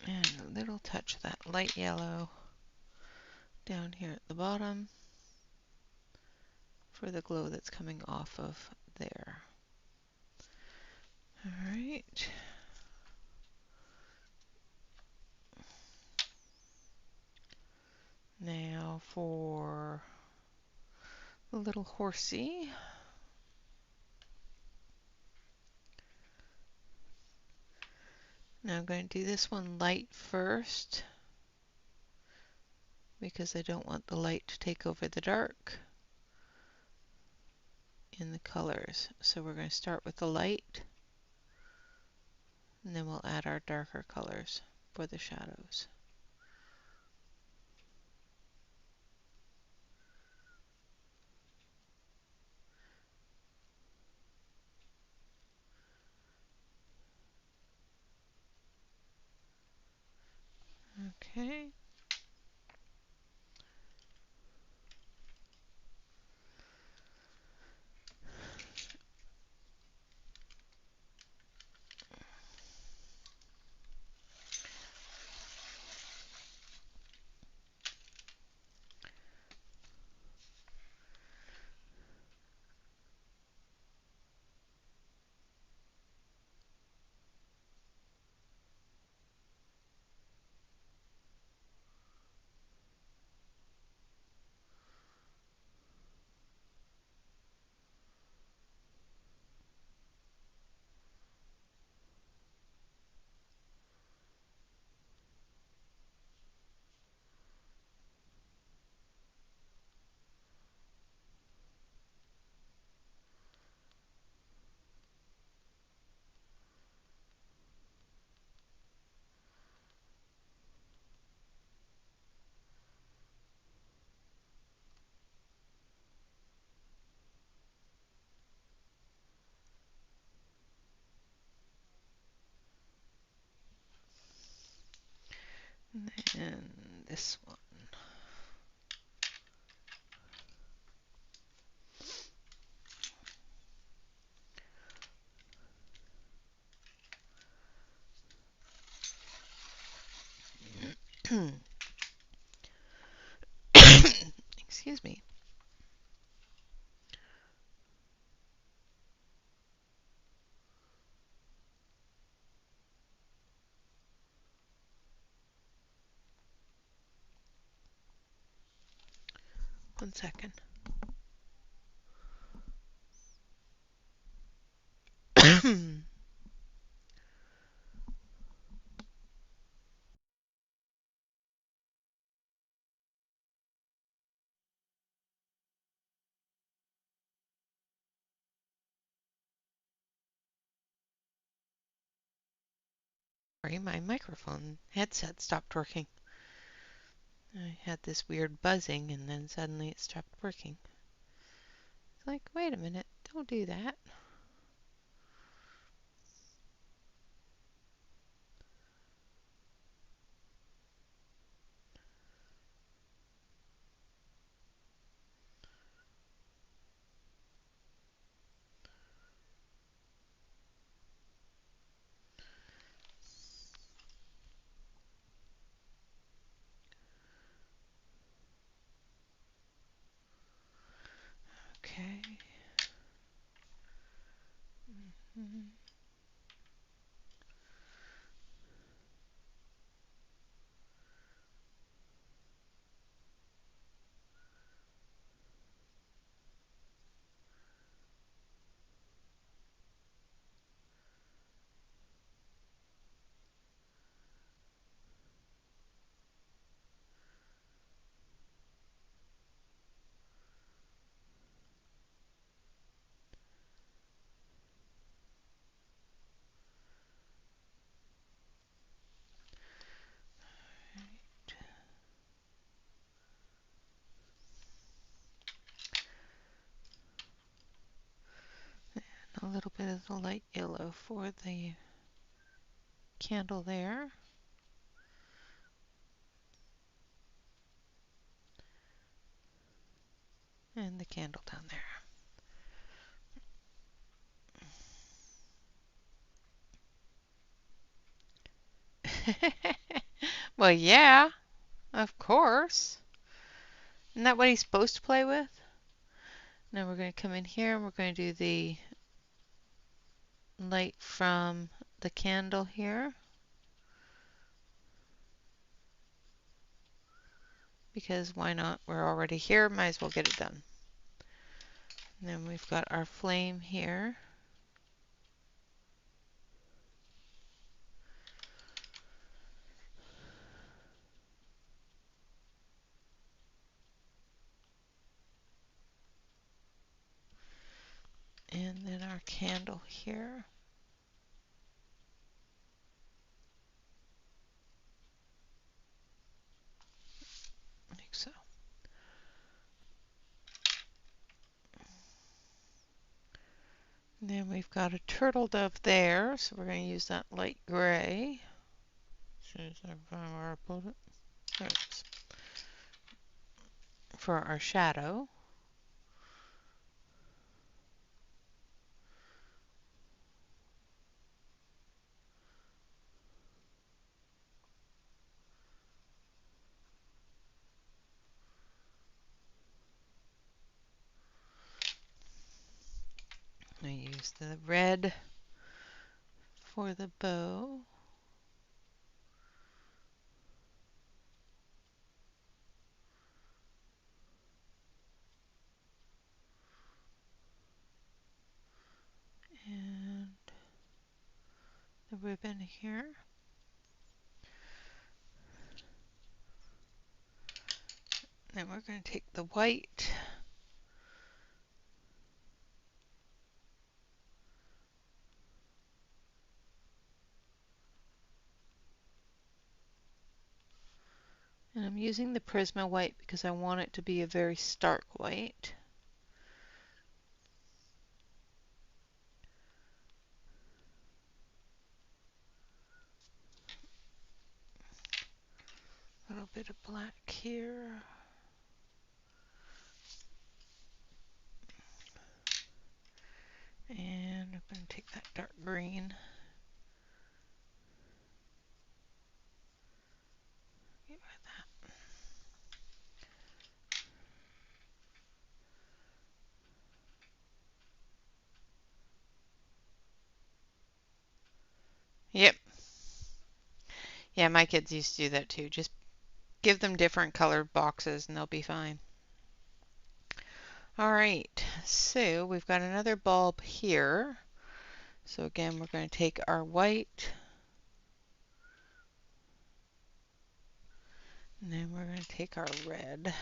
And a little touch of that light yellow down here at the bottom for the glow that's coming off of there. All right. Now for the little horsey. Now I'm going to do this one light first because I don't want the light to take over the dark in the colors. So we're going to start with the light and then we'll add our darker colors for the shadows. Okay. And this one. Excuse me. 1 second. Sorry, my microphone headset stopped working. I had this weird buzzing and then suddenly it stopped working. It's like, wait a minute, don't do that. Okay. A little bit of the light yellow for the candle there. And the candle down there. Well, yeah, of course. Isn't that what he's supposed to play with? Now we're going to come in here and we're going to do the light from the candle here. Because why not? We're already here, might as well get it done. And then we've got our flame here. And then our candle here. Like so. And then we've got a turtle dove there, so we're going to use that light gray. Where I put it. There it is. For our shadow. I use the red for the bow. And the ribbon here. Then we're going to take the white and I'm using the Prisma white because I want it to be a very stark white. A little bit of black here. And I'm going to take that dark green. Get rid of that. Yep. Yeah, my kids used to do that too. Just give them different colored boxes and they'll be fine. All right, so we've got another bulb here. So again, we're going to take our white, and then we're going to take our red.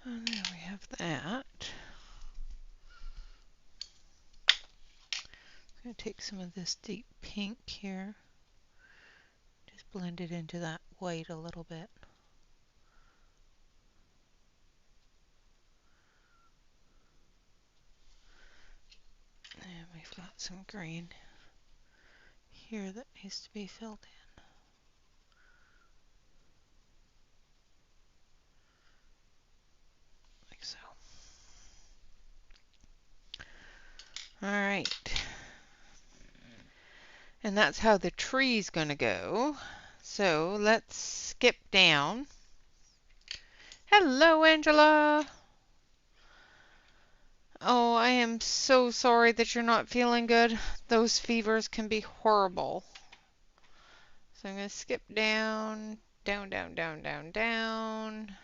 And there we have that. I'm going to take some of this deep pink here, just blend it into that white a little bit. And we've got some green here that needs to be filled in. Like so. All right. And that's how the tree's going to go. So let's skip down. Hello, Angela. Oh, I am so sorry that you're not feeling good. Those fevers can be horrible. So I'm going to skip down, down, down, down, down, down.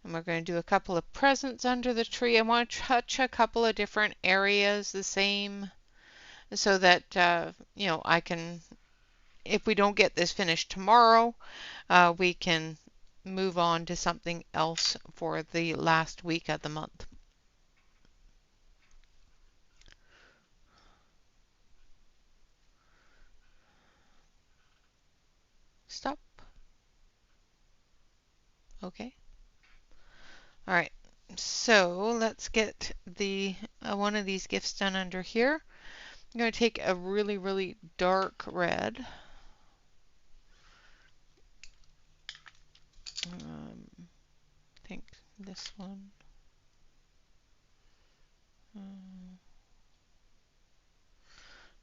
And we're going to do a couple of presents under the tree. I want to touch a couple of different areas the same so that, I can, if we don't get this finished tomorrow, we can move on to something else for the last week of the month. Stop. Okay. All right. So let's get the one of these gifts done under here. I'm going to take a really, really dark red. I think this one.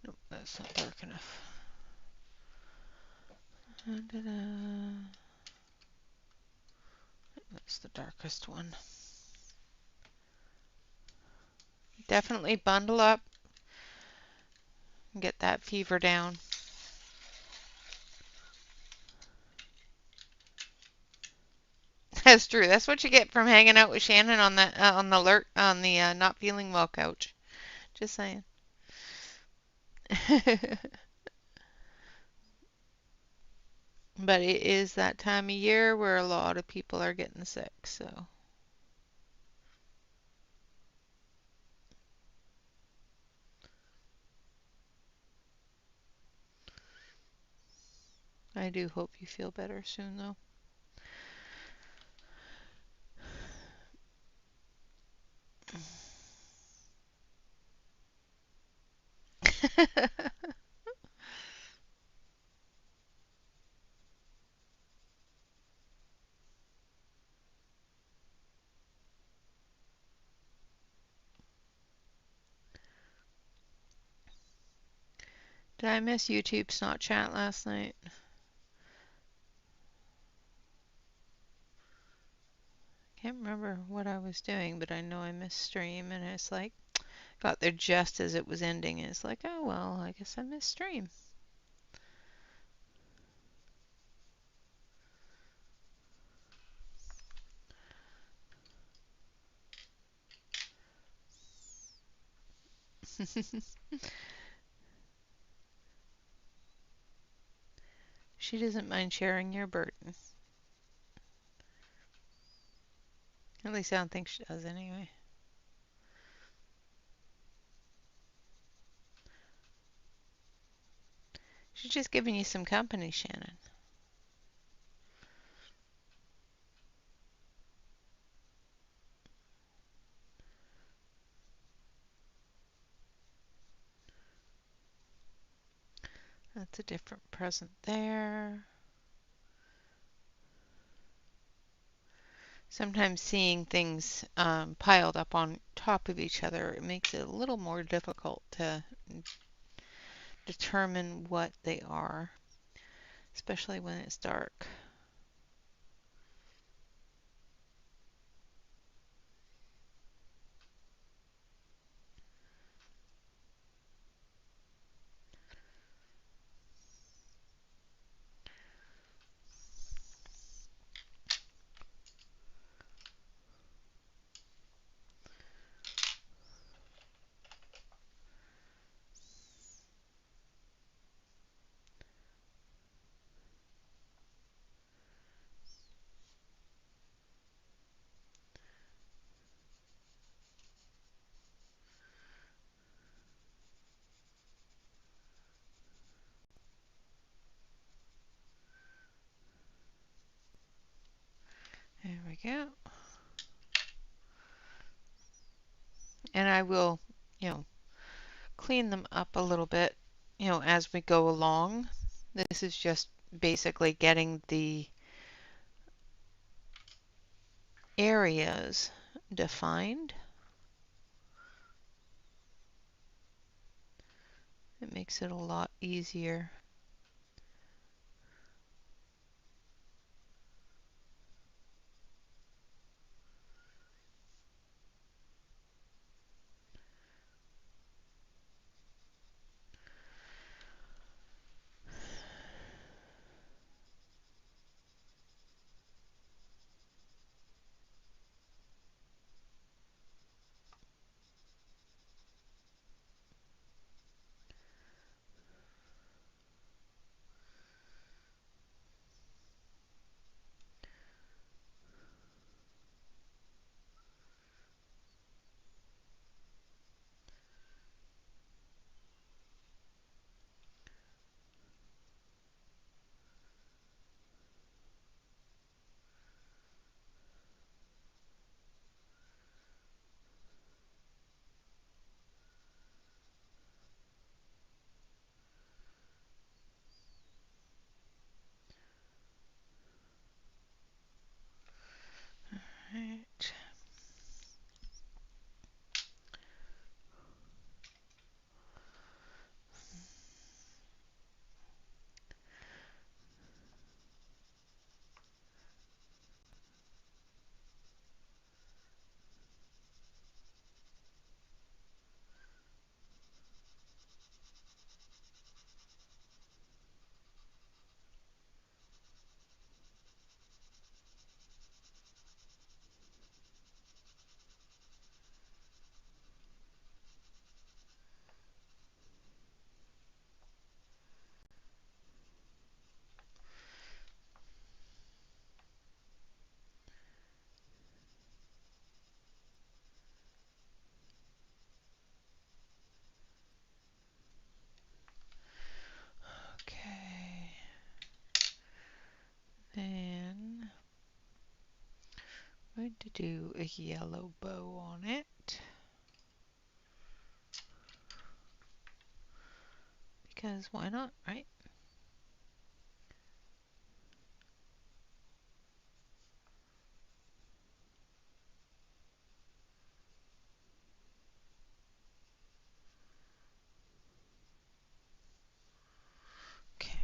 Nope, that's not dark enough. That's the darkest one. Definitely bundle up and get that fever down. That's true. That's what you get from hanging out with Shannon on the not feeling well couch. Just saying. But it is that time of year where a lot of people are getting sick, so. I do hope you feel better soon, though. Did I miss YouTube's not chat last night? Can't remember what I was doing, but I know I missed stream, and it's like, got there just as it was ending, and it's like, oh well, I guess I missed stream. She doesn't mind sharing your burden. At least I don't think she does anyway. She's just giving you some company, Shannon. That's a different present there. Sometimes seeing things piled up on top of each other, it makes it a little more difficult to determine what they are, especially when it's dark. There we go. And I will, clean them up a little bit, as we go along. This is just basically getting the areas defined. It makes it a lot easier. Right. Okay. Then I'm going to do a yellow bow on it. Because why not, right? Okay.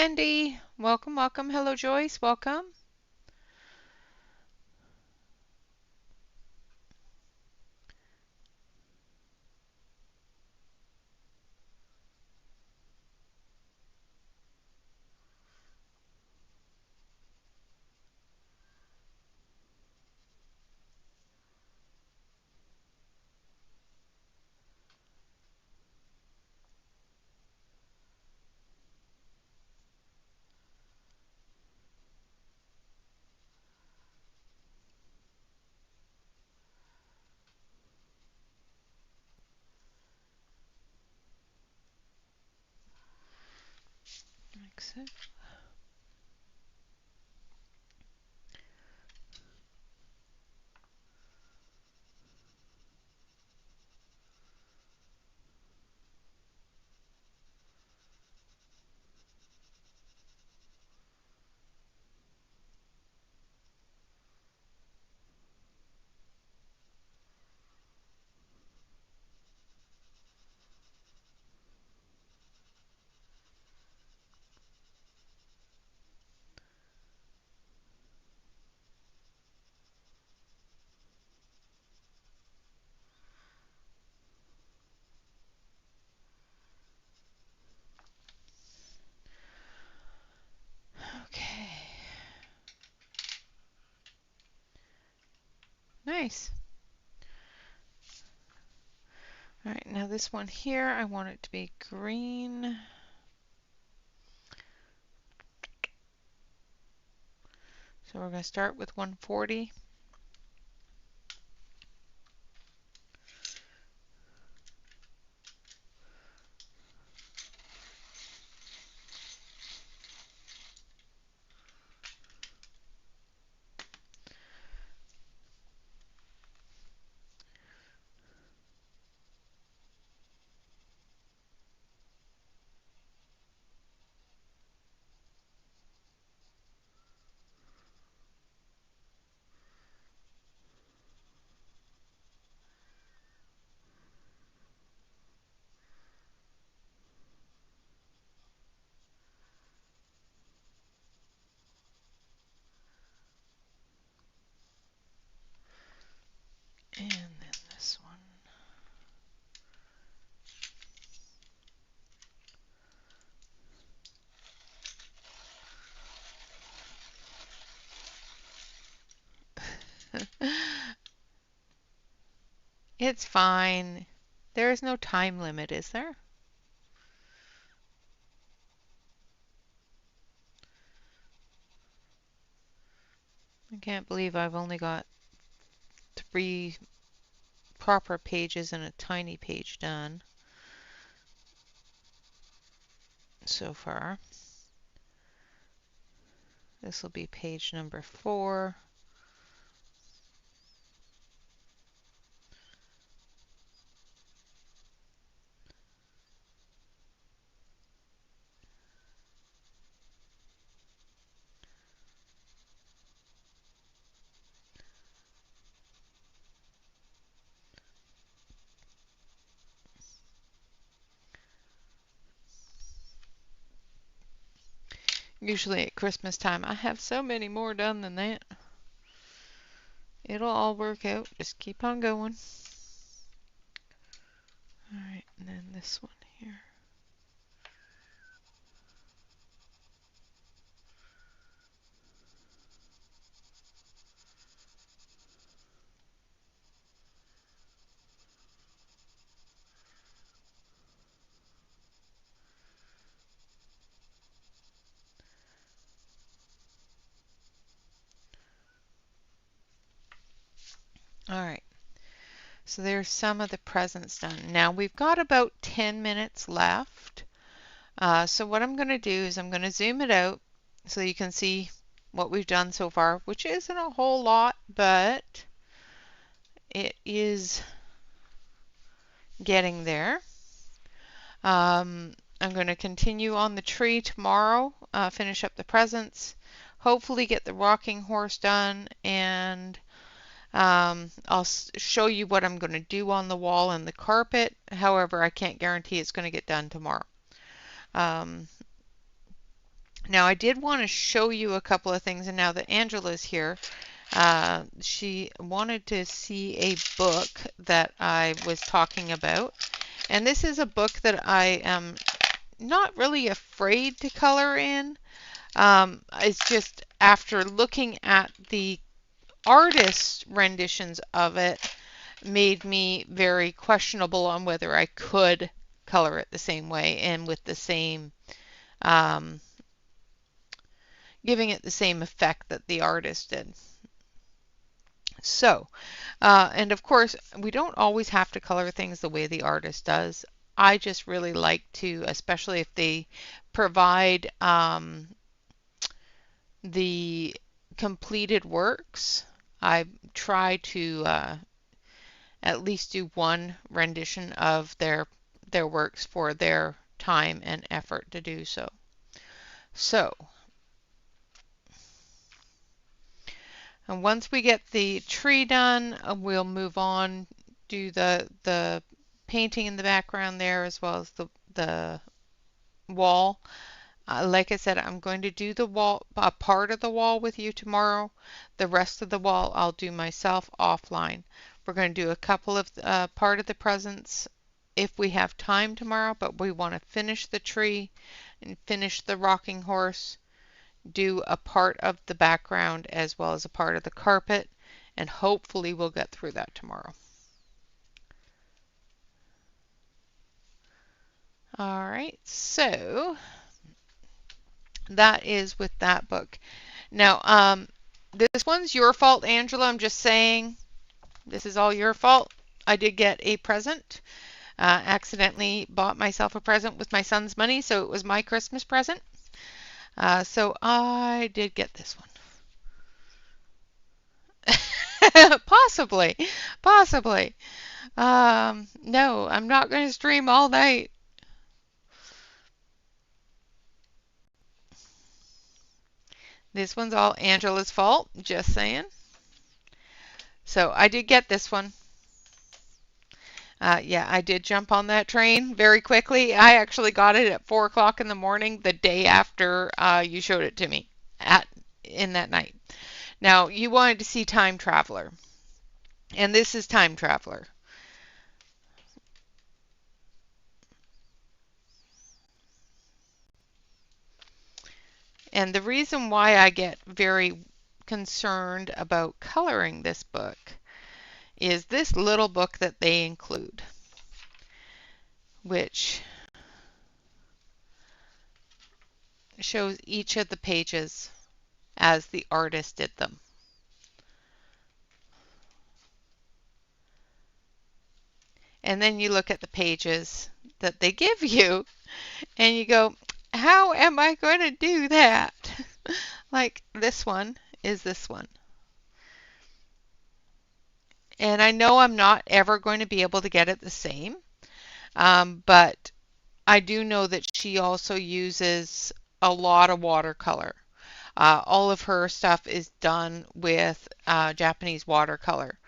Wendy. Welcome, welcome. Hello, Joyce. Welcome. Exit. Okay. Nice. All right, now this one here, I want it to be green. So we're going to start with 140. And then this one. It's fine. There is no time limit, is there? I can't believe I've only got 3 proper pages and a tiny page done so far. This will be page number 4. Usually at Christmas time, I have so many more done than that. It'll all work out. Just keep on going. All right, and then this one here. All right. So there's some of the presents done. Now we've got about 10 minutes left. So what I'm going to do is I'm going to zoom it out so you can see what we've done so far, which isn't a whole lot, but it is getting there. I'm going to continue on the tree tomorrow, finish up the presents, hopefully get the rocking horse done, and I'll show you what I'm going to do on the wall and the carpet. However, I can't guarantee it's going to get done tomorrow. Um, Now, I did want to show you a couple of things, and now that Angela's here, she wanted to see a book that I was talking about. And this is a book that I am not really afraid to color in. It's just after looking at the artist renditions of it, made me very questionable on whether I could color it the same way and with the same um, giving it the same effect that the artist did. So, and of course, we don't always have to color things the way the artist does. I just really like to, especially if they provide the completed works, I try to at least do one rendition of their works for their time and effort to do so. So, and once we get the tree done, we'll move on, do the painting in the background there as well as the wall. Like I said, I'm going to do the wall, a part of the wall with you tomorrow. The rest of the wall I'll do myself offline. We're going to do a couple of part of the presents if we have time tomorrow, but we want to finish the tree and finish the rocking horse, do a part of the background as well as a part of the carpet, and hopefully we'll get through that tomorrow. All right, so that is with that book. Now, this one's your fault, Angela. I'm just saying this is all your fault. I did get a present. Accidentally bought myself a present with my son's money, so it was my Christmas present. So I did get this one. Possibly, possibly. No, I'm not going to stream all night. This one's all Angela's fault, just saying. So I did get this one. Yeah, I did jump on that train very quickly. I actually got it at 4 o'clock in the morning the day after you showed it to me in that night. Now, you wanted to see Time Traveler, and this is Time Traveler. And the reason why I get very concerned about coloring this book is this little book that they include, which shows each of the pages as the artist did them. And then you look at the pages that they give you and you go, how am I going to do that? Like this one is this one. And I know I'm not ever going to be able to get it the same, but I do know that she also uses a lot of watercolor. All of her stuff is done with Japanese watercolor.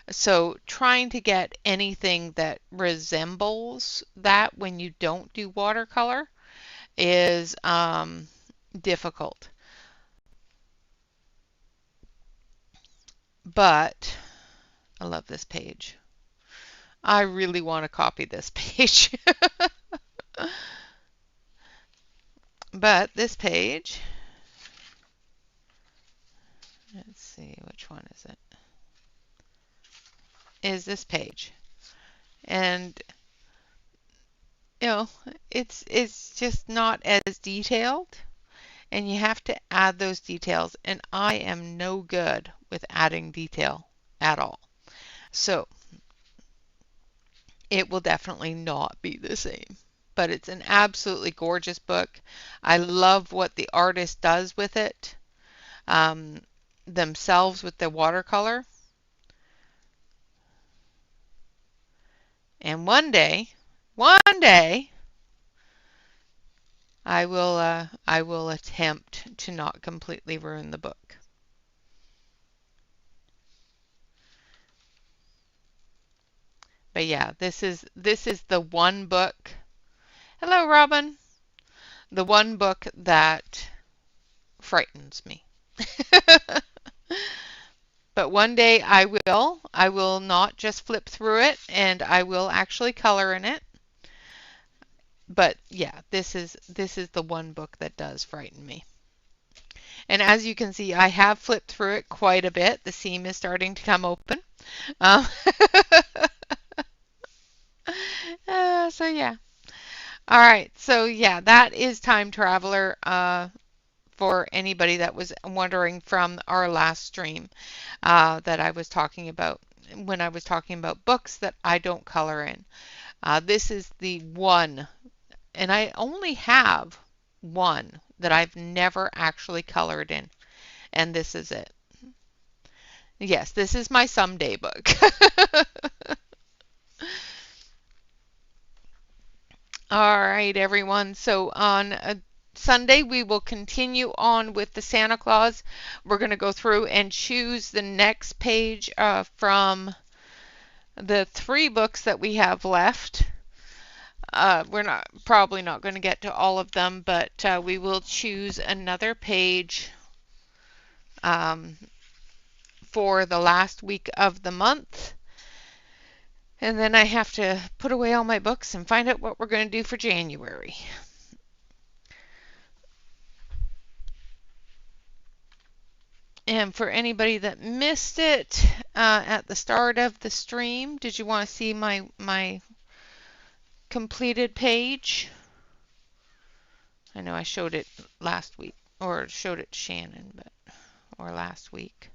So trying to get anything that resembles that when you don't do watercolor is difficult. But I love this page. I really want to copy this page. But this page, let's see, which one is it? Is this page. And you know, it's just not as detailed, and you have to add those details, and I am no good with adding detail at all. So it will definitely not be the same. But it's an absolutely gorgeous book. I love what the artist does with it themselves with the watercolor. And one day, I will attempt to not completely ruin the book. But yeah, this is the one book. Hello, Robin. The one book that frightens me. But one day I will. I will not just flip through it, and I will actually color in it. But yeah, this is the one book that does frighten me. And as you can see, I have flipped through it quite a bit. The seam is starting to come open. Um, so yeah. All right. So yeah, that is Time Traveler. For anybody that was wondering from our last stream that I was talking about when I was talking about books that I don't color in. This is the one, and I only have one that I've never actually colored in, and this is it. Yes, this is my someday book. All right, everyone. So on Sunday, we will continue on with the Santa Claus. We're going to go through and choose the next page from the 3 books that we have left. We're probably not going to get to all of them, but we will choose another page um, for the last week of the month. And then I have to put away all my books and find out what we're going to do for January. And for anybody that missed it at the start of the stream, did you want to see my completed page? I know I showed it last week, or showed it to Shannon, or last week.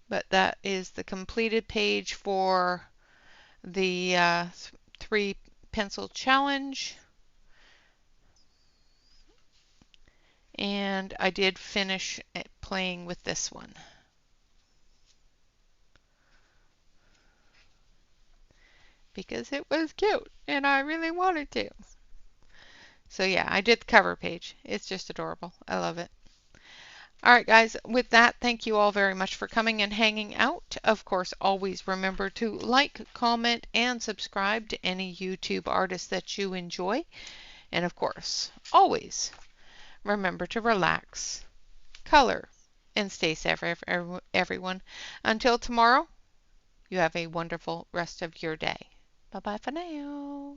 But that is the completed page for the 3 pencil challenge. And I did finish playing with this one. Because it was cute and I really wanted to. So yeah, I did the cover page. It's just adorable. I love it. All right, guys, with that, thank you all very much for coming and hanging out. Of course, always remember to like, comment, and subscribe to any YouTube artist that you enjoy. And of course, always remember to relax, color, and stay safe, everyone. Until tomorrow, you have a wonderful rest of your day. Bye-bye for now.